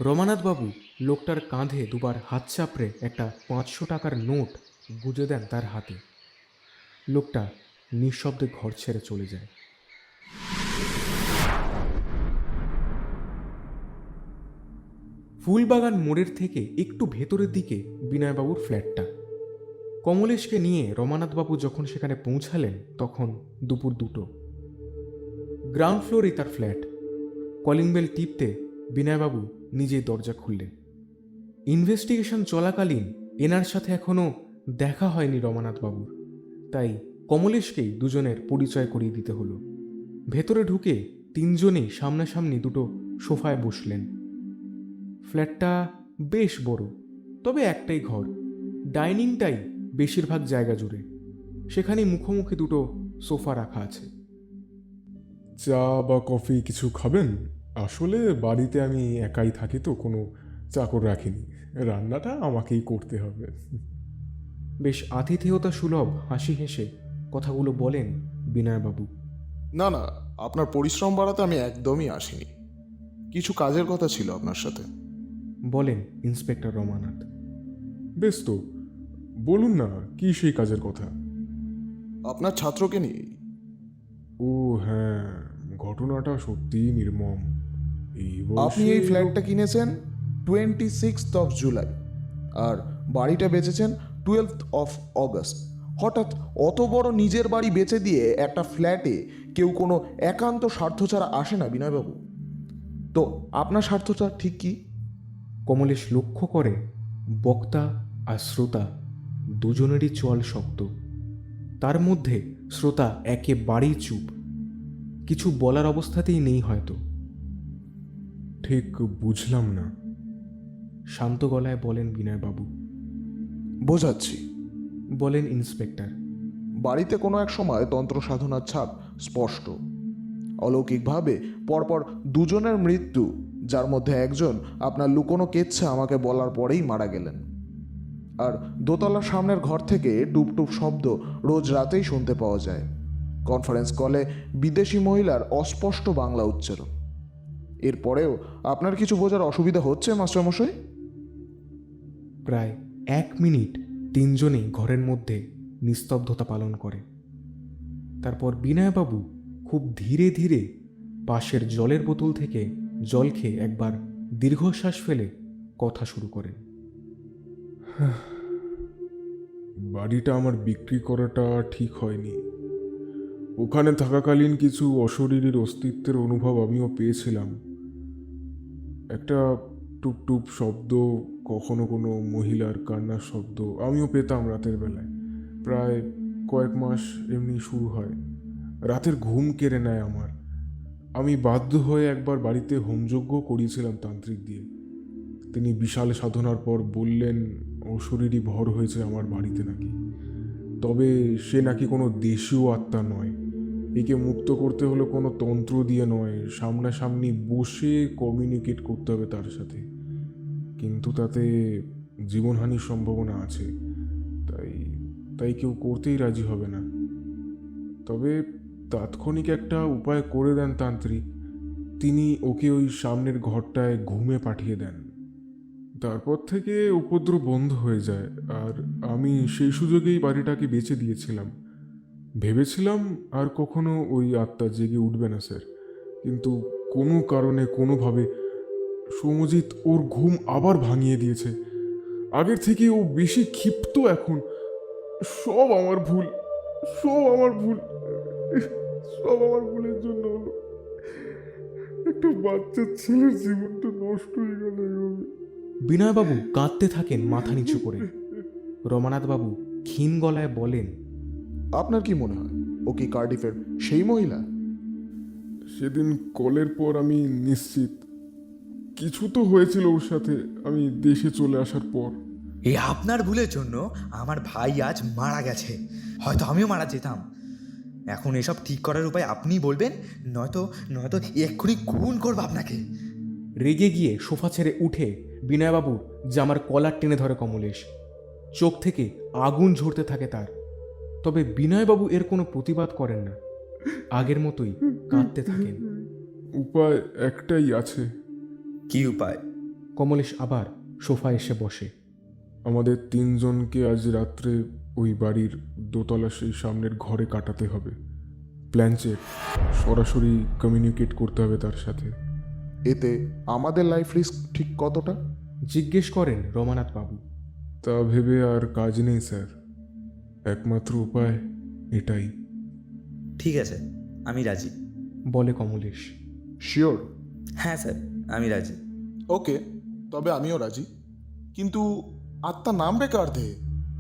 রমানাথবাবু লোকটার কাঁধে দুবার হাত চাপড়ে একটা 500 টাকার নোট গুঁজে দেন তার হাতে। লোকটা নিঃশব্দে ঘর ছেড়ে চলে যায়। ফুলবাগান মোড়ের থেকে একটু ভেতরের দিকে বিনয়বাবুর ফ্ল্যাটটা। কমলেশকে নিয়ে রমানাথবাবু যখন সেখানে পৌঁছালেন তখন দুপুর 2টো। গ্রাউন্ড ফ্লোরেই তার ফ্ল্যাট। কলিং বেল টিপতে বিনয়বাবু নিজেই দরজা খুললেন। ইনভেস্টিগেশন চলাকালীন এনার সাথে এখনও দেখা হয়নি রমানাথবাবুর, তাই কমলেশকেই দুজনের পরিচয় করিয়ে দিতে হলো। ভেতরে ঢুকে তিনজনেই সামনাসামনি দুটো সোফায় বসলেন। ফ্ল্যাটটা বেশ বড়, তবে একটাই ঘর। ডাইনিংটাই বেশিরভাগ জায়গা জুড়ে। সেখানেই মুখোমুখি দুটো সোফা রাখা আছে। চা বা কফি কিছু খাবেন? আসলে বাড়িতে আমি একাই থাকি তো কোনো চাকর রাখিনি, রান্নাটা আমাকেই করতে হবে। বেশ আতিথেয়তা সুলভ হাসি হেসে কথাগুলো বলেন বিনয়বাবু। না না, আপনার পরিশ্রম বাড়াতে আমি একদমই আসিনি। কিছু কাজের কথা ছিল আপনার সাথে, বলেন ইন্সপেক্টর রমানাথ। বেশ তো, বলুন না কি সেই কাজের কথা? আপনার ছাত্রকে নিয়ে। ও হ্যাঁ, ঘটনাটা সত্যিই নির্মম। আপনি এই ফ্ল্যাটটা কিনেছেন 26 জুলাই আর বাড়িটা বেচেছেন 12 অগস্ট। হঠাৎ অত বড় নিজের বাড়ি বেচে দিয়ে একটা ফ্ল্যাটে কেউ কোনো একান্ত স্বার্থ ছাড়া আসে না বিনয়বাবু। তো আপনার স্বার্থটা ঠিক কি? কমলেশ লক্ষ্য করে বক্তা আর শ্রোতা দুজনেরই চোয়াল শক্ত। তার মধ্যে শ্রোতা একেবারেই চুপ, কিছু বলার অবস্থাতেই নেই হয়তো। ঠিক বুঝলাম না। শান্ত গলায় বলেন বিনয়বাবু। বোঝাচ্ছি, বলেন ইন্সপেক্টর। বাড়িতে কোনো এক সময় তন্ত্র সাধনার ছাপ স্পষ্ট। অলৌকিকভাবে পরপর দুজনের মৃত্যু, যার মধ্যে একজন আপনার লুকোনো কেচ্ছা আমাকে বলার পরেই মারা গেলেন। আর দোতলার সামনের ঘর থেকে টুপ টুপ শব্দ রোজ রাতেই শুনতে পাওয়া যায়। কনফারেন্স কলে বিদেশি মহিলার অস্পষ্ট বাংলা উচ্চারণ। এরপরেও আপনার কিছু বোঝার অসুবিধা হচ্ছে মাস্টারমশাই? প্রায় 1 মিনিট তিনজনেই ঘরের মধ্যে নিস্তব্ধতা পালন করে। তারপর বিনয়বাবু খুব ধীরে ধীরে পাশের জলের বোতল থেকে জল খেয়ে একবার দীর্ঘশ্বাস ফেলে কথা শুরু করেন। বাড়িটা আমার বিক্রি করাটা ঠিক হয়নি। ওখানে থাকাকালীন কিছু অশরীরীর অস্তিত্বের অনুভব আমিও পেয়েছিলাম। একটা টুপটুপ শব্দ, কখনো কোনো মহিলার কান্নার শব্দ আমিও পেতাম রাতের বেলায়। প্রায় কয়েক মাস এমনি শুরু হয়। রাতের ঘুম কেড়ে নেয় আমার। আমি বাধ্য হয়ে একবার বাড়িতে হোমযজ্ঞ করিয়েছিলাম তান্ত্রিক দিয়ে। তিনি বিশাল সাধনার পর বললেন অশরীরই ভর হয়েছে আমার বাড়িতে নাকি। তবে সে নাকি কোনো দেশীয় আত্মা নয়। একে মুক্ত করতে হলে কোনো তন্ত্র দিয়ে নয়, সামনাসামনি বসে কমিউনিকেট করতে হবে তার সাথে। কিন্তু তাতে জীবনহানির সম্ভাবনা আছে, তাই কেউ করতেই রাজি হবে না। তবে তাৎক্ষণিক একটা উপায় করে দেন তান্ত্রিক। তিনি ওকে ওই সামনের ঘরটায় ঘুমে পাঠিয়ে দেন। তারপর থেকে উপদ্রব বন্ধ হয়ে যায়। আর আমি সেই সুযোগেই বাড়িটাকে বেচে দিয়েছিলাম। ভেবেছিলাম আর কখনো ওই আত্মা জেগে উঠবে না স্যার, কিন্তু কোনো কারণে কোনোভাবে সৌম্যজিৎ ওর ঘুম আবার ভাঙিয়ে দিয়েছে। আগের থেকে ও বেশি ক্ষিপ্ত এখন। সব আমার ভুল, সব আমার ভুল, সব আমার ভুলের জন্য হলো। একটা বাচ্চা ছেলের জীবনটা নষ্ট হয়ে গেল এভাবে। বিনয়বাবু কাঁদতে থাকেন মাথা নিচু করে। রমানাথবাবু ক্ষীণ গলায় বলেন, আপনার কি মনে হয় ও কি কার্ডিফের সেই মহিলা? সেদিন কলের পর আমি নিশ্চিত কিছু তো হয়েছিল ওর সাথে আমি দেশে চলে আসার পর। এই আপনার ভুলের জন্য আমার ভাই আজ মারা গেছে, হয়তো আমিও মারা যেতাম। এখন এসব ঠিক করার উপায় আপনিই বলবেন, নয়তো নয়তো এক্ষুনি খুন করবো আপনাকে। রেগে গিয়ে সোফা ছেড়ে উঠে বিনয়বাবুর জামার কলার টেনে ধরে কমলেশ। চোখ থেকে আগুন ঝরতে থাকে তার। তবে বিনয়বাবু এর কোনো প্রতিবাদ করেন না, আগের মতোই কাঁদতে থাকেন। উপায় একটাই আছে। কি উপায়? কমলেশ আবার সোফায় এসে বসে। আমাদের 3 জনকে আজ রাত্রে ওই বাড়ির দোতলা সেই সামনের ঘরে কাটাতে হবে। প্ল্যানচেট সরাসরি কমিউনিকেট করতে হবে তার সাথে। এতে আমাদের লাইফ রিস্ক ঠিক কতটা জিজ্ঞেস করেন রমানাথ বাবু। তা ভেবে আর কাজ নেই স্যার, একমাত্র উপায় এটাই। ঠিক আছে, আমি রাজি, বলে কমলেশ। শিওর? হ্যাঁ স্যার, আমি রাজি। ওকে, তবে আমিও রাজি, কিন্তু আত্মা নামবে কার দেহে?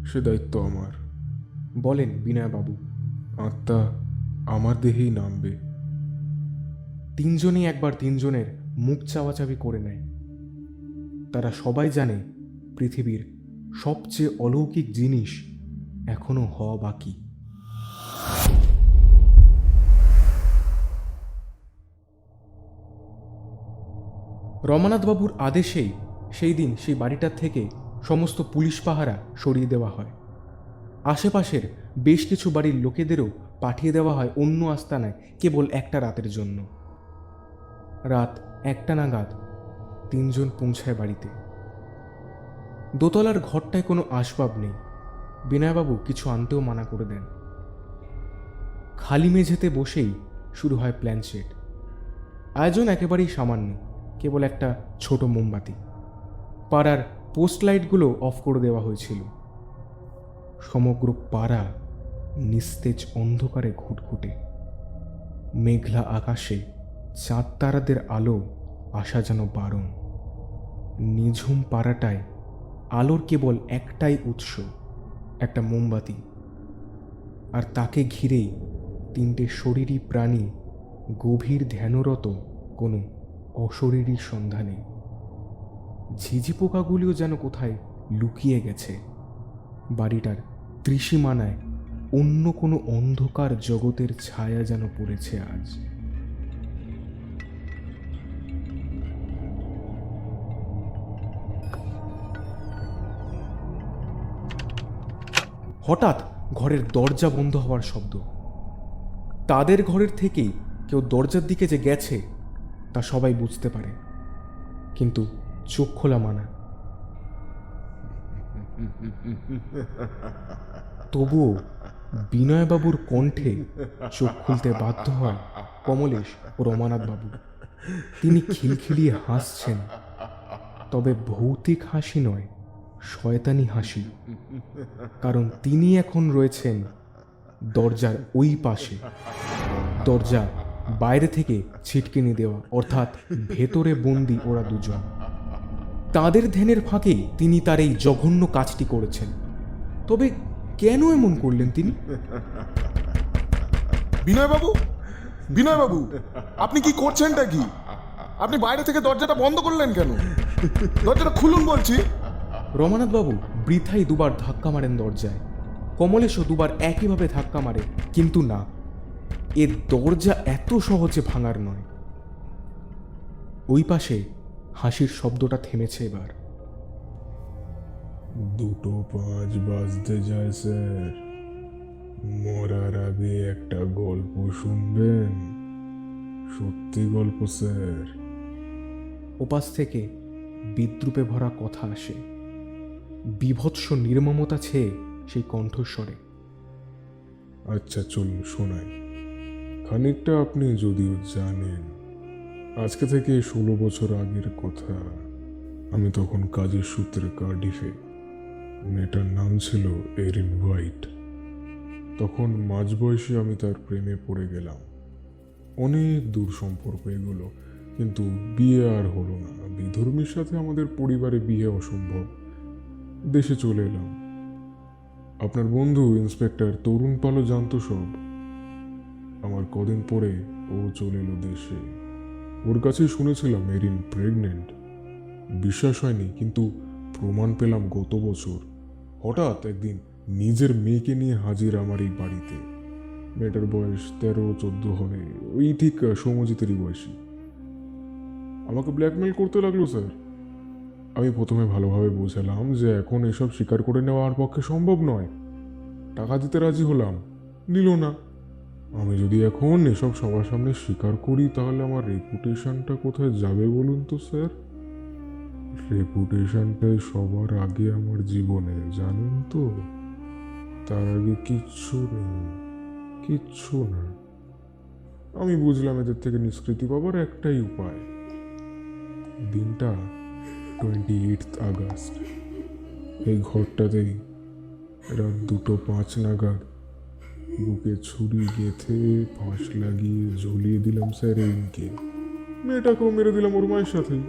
সে দায়িত্ব আমার, বলেন বিনয়বাবু। আত্মা আমার দেহেই নামবে। 3 জনই একবার 3 জনের মুখ চাওয়াচাবি করে নেয়। তারা সবাই জানে পৃথিবীর সবচেয়ে অলৌকিক জিনিস এখনো হওয়া বাকি। রমানাথবাবুর আদেশেই সেই দিন সেই বাড়িটার থেকে সমস্ত পুলিশ পাহারা সরিয়ে দেওয়া হয়। আশেপাশের বেশ কিছু বাড়ির লোকেদেরও পাঠিয়ে দেওয়া হয় অন্য আস্তানায় কেবল একটা রাতের জন্য। রাত 1টা নাগাদ 3 জন পৌঁছায় বাড়িতে। দোতলার ঘরটায় কোনো আসবাব নেই। বিনয়বাবু কিছু আনতেও মানা করে দেন। খালি মেঝেতে বসেই শুরু হয় প্ল্যানচেট। আয়োজন একেবারেই সামান্য, কেবল একটা ছোট মোমবাতি। পাড়ার পোস্ট লাইটগুলো অফ করে দেওয়া হয়েছিল। সমগ্র পাড়া নিস্তেজ অন্ধকারে ঘুটঘুটে। মেঘলা আকাশে চাঁদ তারাদের আলো আসা যেন বারণ। নিঝুম পাড়াটায় আলোর কেবল একটাই উৎস, একটা মোমবাতি। আর তাকে ঘিরেই 3টে শরীরী প্রাণী গভীর ধ্যানরত কোনো অশরীরী সন্ধানে। ঝিঝি পোকাগুলিও যেন কোথায় লুকিয়ে গেছে। বাড়িটার ত্রিসীমানায় অন্য কোনো অন্ধকার জগতের ছায়া যেন পড়েছে আজ। হঠাৎ ঘরের দরজা বন্ধ হওয়ার শব্দ। তাদের ঘরের থেকেই কেউ দরজার দিকে যে গেছে তা সবাই বুঝতে পারে, কিন্তু চোখ খোলা মানা। তবুও বিনয়বাবুর কণ্ঠে চোখ খুলতে বাধ্য হয় কমলেশ ও রমানাথ বাবু। তিনি খিলখিলিয়ে হাসছেন, তবে ভৌতিক হাসি নয়, শয়তানি হাসি। কারণ তিনি এখন রয়েছেন দরজার ওই পাশে। দরজা বাইরে থেকে ছিটকিনি দেওয়া, অর্থাৎ ভেতরে বন্দি ওরা দুজন। তাদের ধ্যানের ফাঁকে তিনি তার এই জঘন্য কাজটি করেছেন। তবে কেন এমন করলেন তিনি? বিনয়বাবু, বিনয়বাবু, আপনি কি করছেনটা কি? আপনি বাইরে থেকে দরজাটা বন্ধ করলেন কেন? দরজাটা খুলুন বলছি। রমানাথবাবু বৃথাই দুবার ধাক্কা মারেন দরজায়। কমলেশও দুবার একইভাবে ধাক্কা মারে, কিন্তু না, এ দরজা এত সহজে ভাঙার নয়। ওই পাশে হাসির শব্দটা থেমেছে এবার। 2:05 বাজতে যায় স্যার। মরার আগে একটা গল্প শুনবেন? সত্যি গল্প স্যার। ওপাশ থেকে বিদ্রুপে ভরা কথা আসে, বীভৎস নির্মমতা ছেয়ে সেই কণ্ঠস্বরে। আচ্ছা চলুন শোনাই। খানিকটা আপনি যদিও জানেন, আজকে থেকে 16 বছর আগের কথা। আমি তখন কাজের সূত্রে কার্ডিফে। মেয়েটার নাম ছিল এরিন হোয়াইট। তখন মাঝবয়সে আমি তার প্রেমে পড়ে গেলাম। অনেক দূর সম্পর্ক এগুলো, কিন্তু বিয়ে আর হলো না। বিধর্মীর সাথে আমাদের পরিবারে বিয়ে অসম্ভব। দেশে চলে এলাম। আপনার বন্ধু ইন্সপেক্টর তরুণ পালও জানতো সব। আমার কদিন পরে ও চলে এলো দেশে। ওর কাছেই শুনেছিলাম মেরিন প্রেগনেন্ট। বিশ্বাস হয়নি, কিন্তু প্রমাণ পেলাম গত বছর। হঠাৎ একদিন নিজের মেয়েকে নিয়ে হাজির আমার এই বাড়িতে। মেয়েটার বয়স 13-14 হবে, ওই ঠিক সৌম্যজিতেরই বয়সী। আমাকে ব্ল্যাকমেল করতে লাগলো স্যার। আমি প্রথমে ভালোভাবে বোঝালাম যে এখন এসব স্বীকার করে নেওয়া আমার পক্ষে সম্ভব নয়। টাকা দিতে রাজি হলাম, নিল না। আমি যদি এখন এসব সবার সামনে স্বীকার করি তাহলে আমার রেপুটেশনটা কোথায় যাবে বলুন তো স্যার? রেপুটেশনটাই সবার আগে আমার জীবনে, জানেন তো? তার আগে কিচ্ছু নেই, কিচ্ছু না। আমি বুঝলাম এদের থেকে নিষ্কৃতি পাবার একটাই উপায়। দিনটা 28 আগস্ট। এই ঘরটাতেই রাত 2:05 নাগাদ বুকে ছুরি গেঁথে ফাঁস লাগিয়ে ঝুলিয়ে দিলাম স্যারেনকে। মেয়েটাকেও মেরে দিলাম ওর মায়ের সাথেই।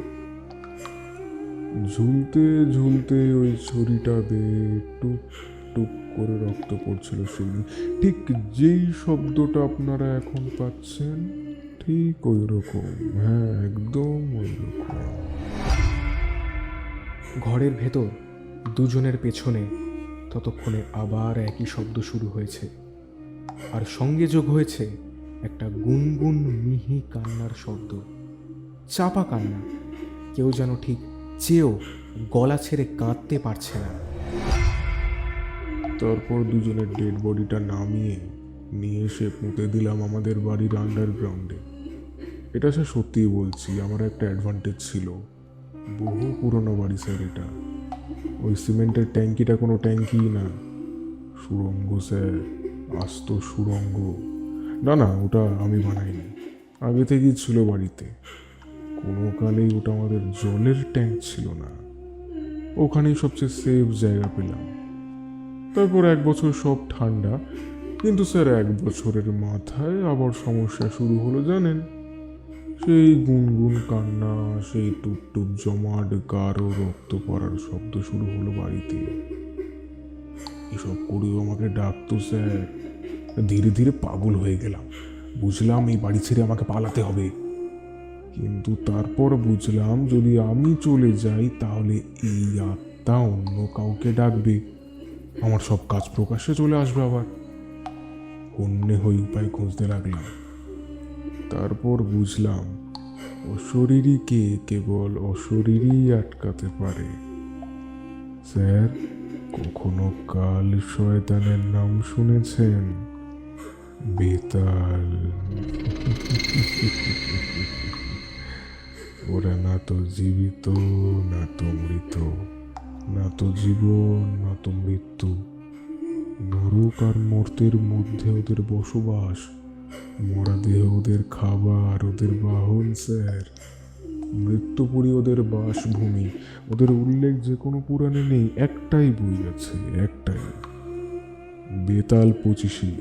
ঝুলতে ঝুলতে ওই ছুরিটা বেয়ে টুপ টুপ করে রক্ত পড়ছিল সেদিন। ঠিক যেই শব্দটা আপনারা এখন পাচ্ছেন, ঠিক ওই রকম। হ্যাঁ, একদম ওই রকম। ঘরের ভেতর দুজনের পেছনে ততক্ষণে আবার একই শব্দ শুরু হয়েছে, আর সঙ্গে যোগ হয়েছে একটা গুনগুন মিহি কান্নার শব্দ। চাপা কান্না, কেউ যেন ঠিক চেয়েও গলা ছেড়ে কাঁদতে পারছে না। তারপর দুজনের ডেড বডিটা নামিয়ে নিয়ে এসে পুঁতে দিলাম আমাদের বাড়ির আন্ডারগ্রাউন্ডে। এটা স্যার সত্যিই বলছি, আমার একটা অ্যাডভান্টেজ ছিল। বহু পুরনো বাড়ি স্যার এটা। ওই সিমেন্টের ট্যাঙ্কিটা কোনো ট্যাঙ্কি না, সুড়ঙ্গ স্যার, আস্ত সুড়ঙ্গ। না না, ওটা আমি বানাইনি, আগে থেকেই ছিল বাড়িতে। কোনো কালেই ওটা আমাদের জলের ট্যাঙ্ক ছিল না। ওখানেই সবচেয়ে সেফ জায়গা পেলাম। তারপর 1 বছর সব ঠান্ডা, কিন্তু স্যার 1 বছরের মাথায় আবার সমস্যা শুরু হলো জানেন। সেই গুনগুন কান্না, সেই টুপটুপ জমাট গাঢ় রক্ত পড়ার শব্দ শুরু হলো বাড়িতে। এসব করেও আমাকে ডাকতো স্যার। ধীরে ধীরে পাগল হয়ে গেলাম। বুঝলাম এই বাড়ি ছেড়ে আমাকে পালাতে হবে। কিন্তু তারপর বুঝলাম যদি আমি চলে যাই তাহলে এই আত্মা অন্য কাউকে ডাকবে, আমার সব কাজ প্রকাশ্যে চলে আসবে আবার। অন্যে হয়ে উপায় খুঁজতে লাগলাম। তারপর বুঝলাম অশরীরীকে কেবল অশরীরই আটকাতে পারে। স্যার, কখনো কাল শয়তানের নাম শুনেছেন? বেতাল। ওরা না তো জীবিত, না তো মৃত, না তো জীবন, না তো মৃত্যু। নরক আর মর্তের মধ্যে ওদের বসবাস। মরা দেহ ওদের খাবার, ওদের বাহন স্যার। মৃত্যুপুরী ওদের বাসভূমি। ওদের উল্লেখ যে কোনো পুরাণে নেই, একটাই বই আছে, একটাই, বেতাল 25।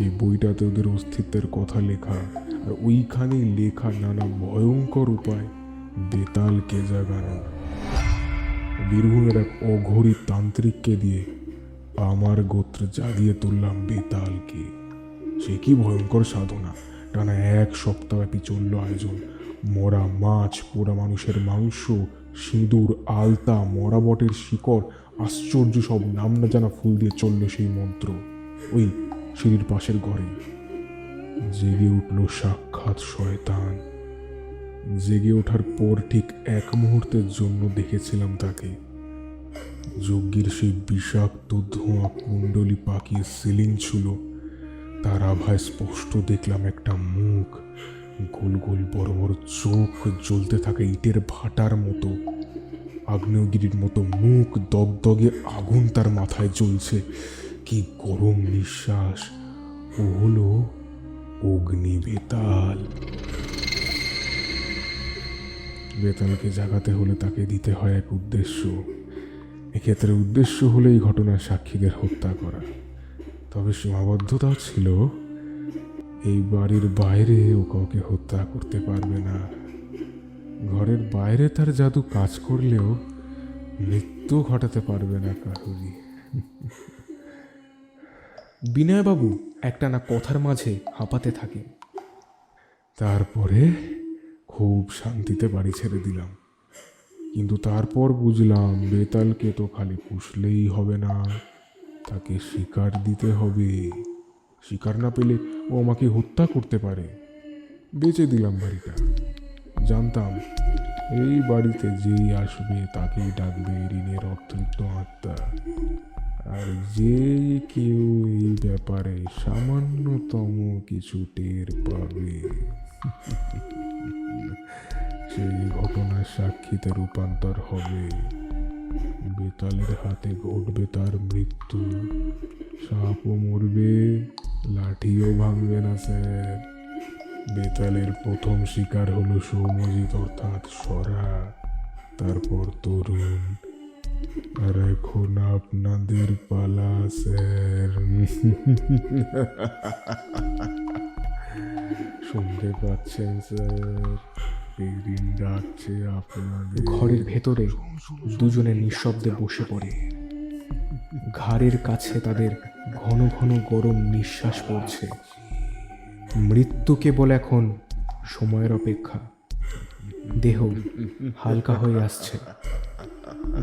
এই বইটাতে ওদের অস্তিত্বের কথা লেখা, আর ওইখানেই লেখা নানা ভয়ঙ্কর উপায় বেতালকে জাগানো। বীরভূমের এক অঘোরী তান্ত্রিককে দিয়ে আমার গোত্রে জাগিয়ে তুললাম বেতালকে। সে কি ভয়ঙ্কর সাধনা! টানা 1 সপ্তাহব্যাপী চলল আয়োজন। মরা মাছ, পোড়া মানুষের মাংস, সিঁদুর, আলতা, মরা বটের শিকড়, আশ্চর্য সব নাম না জানা ফুল দিয়ে চলল সেই মন্ত্র। ওই সিঁড়ির পাশের ঘরে জেগে উঠল সাক্ষাৎ শয়তান। জেগে ওঠার পর ঠিক 1 মুহূর্তের জন্য দেখেছিলাম তাকে। যজ্ঞের সেই বিষাক্ত ধোঁয়া কুণ্ডলি পাকিয়ে সিলিং ছিল। তার আভায় স্পষ্ট দেখলাম একটা মুখ, গোল গোল বড় বড় চোখ, জ্বলতে থাকা ইটের ভাটার মতো, আগ্নেয়গিরির মতো মুখ, দগদগে আগুন তার মাথায় জ্বলছে। কি গরম নিঃশ্বাস! ও হলো অগ্নি বেতাল। বেতালকে জাগাতে হলে তাকে দিতে হয় এক উদ্দেশ্য। এক্ষেত্রে উদ্দেশ্য হলো এই ঘটনার সাক্ষীদের হত্যা করা। তবে সীমাবদ্ধতাও ছিল, এই বাড়ির বাইরে ও কাউকে হত্যা করতে পারবে না। ঘরের বাইরে তার জাদু কাজ করলেও মৃত্যু ঘটাতে পারবে না কারোরই। বিনয়বাবু একটানা কথার মাঝে হাঁপাতে থাকে। তারপরে খুব শান্তিতে বাড়ি ছেড়ে দিলাম, কিন্তু তারপর বুঝলাম বেতালকে তো খালি পুষলেই হবে না, তাকে শিকার দিতে হবে। শিকার না পেলে ও আমাকে হত্যা করতে পারে। বেচে দিলাম বাড়িটা। জানতাম এই বাড়িতে যেই আসবে তাকেই ডাকবে ঋণের অতৃপ্ত আত্মা, আর যে কেউ এই ব্যাপারে সামান্যতম কিছু টের পাবে সেই ঘটনার সাক্ষীতে রূপান্তর হবে। বেতালের হাতে ঘটবে তার মৃত্যু। সাপও মরবে, লাঠিও ভাঙবে না স্যার। বেতালের প্রথম শিকার হলো সৌম্যজিৎ অর্থাৎ সরা, তারপর তরুণ, আর এখন আপনাদের পালা স্যার। শুনতে পাচ্ছেন স্যার, পেরিন ডাকছে আপনাদের। ঘরের ভেতরে দুজনে নিঃশব্দে বসে পড়ে। ঘাড়ের কাছে তাদের ঘন ঘন গরম নিঃশ্বাস পড়ছে। মৃত্যু কেবল এখন সময়ের অপেক্ষা। দেহ হালকা হয়ে আসছে।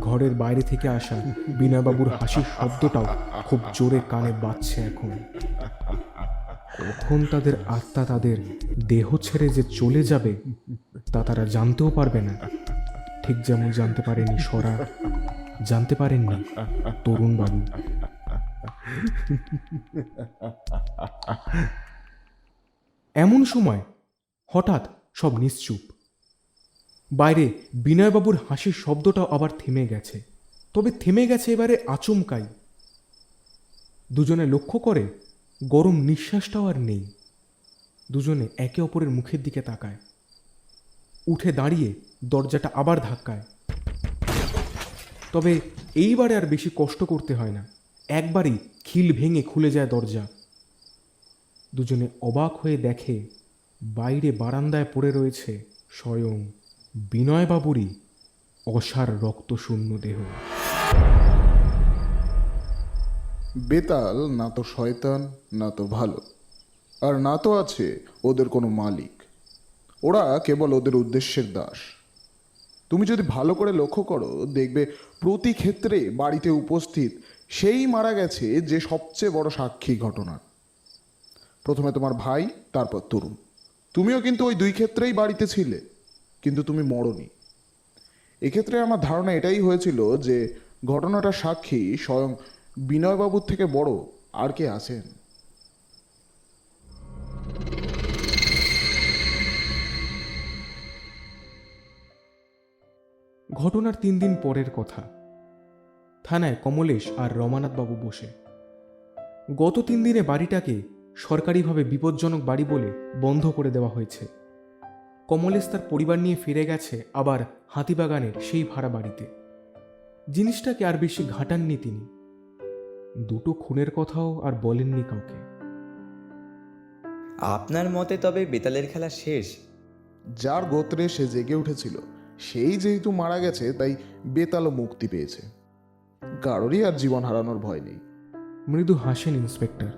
ঘরের বাইরে থেকে আসা বিনয়বাবুর হাসির শব্দটাও খুব জোরে কানে বাজছে এখন। কখন তাদের আত্মা তাদের দেহ ছেড়ে যে চলে যাবে তা তারা জানতেও পারবে না, ঠিক যেমন জানতে পারেনি সরা, জানতে পারেননি তরুণবাবু। এমন সময় হঠাৎ সব নিশ্চুপ। বাইরে বিনয়বাবুর হাসির শব্দটাও আবার থেমে গেছে, তবে থেমে গেছে এবারে আচমকাই। দুজনে লক্ষ্য করে গরম নিঃশ্বাসটাও আর নেই। দুজনে একে অপরের মুখের দিকে তাকায়। উঠে দাঁড়িয়ে দরজাটা আবার ধাক্কায়। তবে এইবারে আর বেশি কষ্ট করতে হয় না, একবারই খিল ভেঙে খুলে যায় দরজা। দুজনে অবাক হয়ে দেখে বাইরে বারান্দায় পড়ে রয়েছে স্বয়ং বিনয়বাবুরই অসার রক্তশূন্য দেহ। বেতাল না তো শয়তান, না তো ভালো, আর না তো আছে ওদের কোনো মালিক। ওরা কেবল ওদের উদ্দেশ্যের দাস। তুমি যদি ভালো করে লক্ষ্য করো দেখবে প্রতি ক্ষেত্রে বাড়িতে উপস্থিত সেই মারা গেছে যে সবচেয়ে বড় সাক্ষী ঘটনার। প্রথমে তোমার ভাই, তারপর তরুণ। তুমিও কিন্তু ওই দুই ক্ষেত্রেই বাড়িতে ছিলে, কিন্তু তুমি মরনি। এক্ষেত্রে আমার ধারণা এটাই হয়েছিল যে ঘটনাটার সাক্ষী স্বয়ং বিনয়বাবুর থেকে বড় আর কে আছেন। ঘটনার 3 দিন পরের কথা। থানায় কমলেশ আর রমানাথবাবু বসে। গত 3 দিনে বাড়িটাকে সরকারিভাবে বিপজ্জনক বাড়ি বলে বন্ধ করে দেওয়া হয়েছে। কমলেশ তার পরিবার নিয়ে ফিরে গেছে আবার হাতিবাগানের সেই ভাড়া বাড়িতে। জিনিসটাকে আর বেশি ঘাটাননি তিনি। দুটো খুনের কথাও আর বলেননি কাউকে। আপনার মতে তবে বেতালের খেলা শেষ? যার গোত্রে সে জেগে উঠেছিল সেই যেহেতু মারা গেছে, তাই বেতালও মুক্তি পেয়েছে। কারোরই আর জীবন হারানোর ভয় নেই। মৃদু হাসেন ইন্সপেক্টর।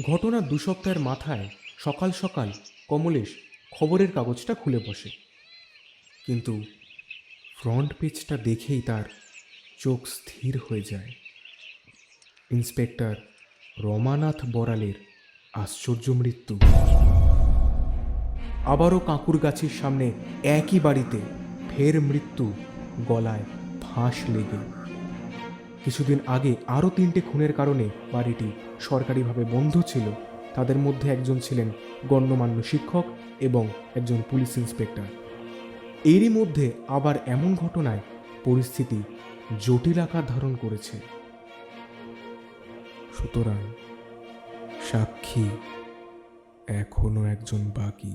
ঘটনার 2 সপ্তাহের মাথায় সকাল সকাল কমলেশ খবরের কাগজটা খুলে বসে, কিন্তু ফ্রন্ট পেজটা দেখেই তার চোখ স্থির হয়ে যায়। ইন্সপেক্টর রমানাথ বড়ালের আশ্চর্য মৃত্যু। আবারও কাঁকুর গাছের সামনে একই বাড়িতে ফের মৃত্যু, গলায় ফাঁস লেগে। কিছুদিন আগে আরও 3টে খুনের কারণে বাড়িটি সরকারিভাবে বন্ধ ছিল। তাদের মধ্যে একজন ছিলেন গণ্যমান্য শিক্ষক এবং একজন পুলিশ ইন্সপেক্টর। এরই মধ্যে আবার এমন ঘটনায় পরিস্থিতি জটিল আকার ধারণ করেছে। সুতরাং সাক্ষী এখনো একজন বাকি।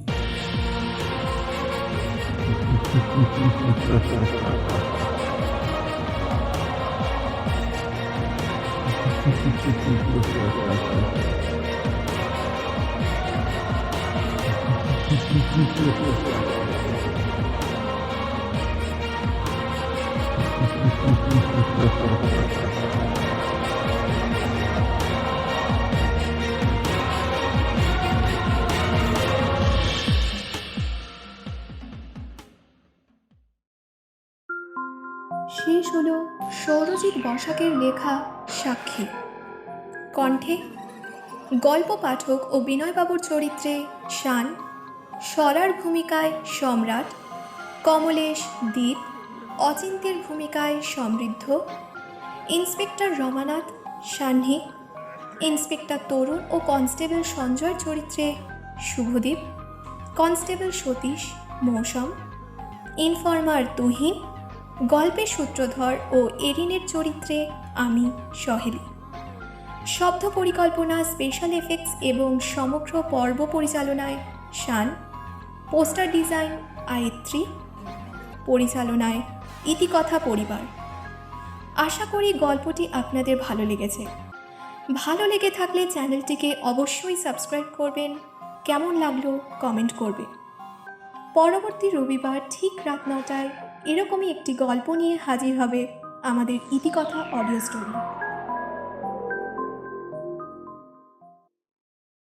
শেষ হলো সৌরজিৎ বসাকের লেখা সাক্ষী। কণ্ঠে গল্প পাঠক ও বিনয়বাবুর চরিত্রে শান, স্বরার ভূমিকায় সম্রাট, কমলেশ, দীপ, অচিন্তের ভূমিকায় সমৃদ্ধ, ইন্সপেক্টর রমানাথ, সাহ্নী, ইন্সপেক্টর তরুণ ও কনস্টেবল সঞ্জয়ের চরিত্রে শুভদীপ, কনস্টেবল সতীশ, মৌসম, ইনফর্মার তুহিন, গল্পের সূত্রধর ও এরিনের চরিত্রে আমি, সহেলি। শব্দ পরিকল্পনা, স্পেশাল এফেক্টস এবং সমগ্র পর্ব পরিচালনায় শান, পোস্টার ডিজাইন আয়েত্রী, পরিচালনায় ইতিকথা পরিবার। আশা করি গল্পটি আপনাদের ভালো লেগেছে। ভালো লেগে থাকলে চ্যানেলটিকে অবশ্যই সাবস্ক্রাইব করবেন, কেমন লাগলো কমেন্ট করবেন। পরবর্তী রবিবার ঠিক রাত 9টায় এরকমই একটি গল্প নিয়ে হাজির হবে আমাদের ইতিকথা অডিও স্টোরি।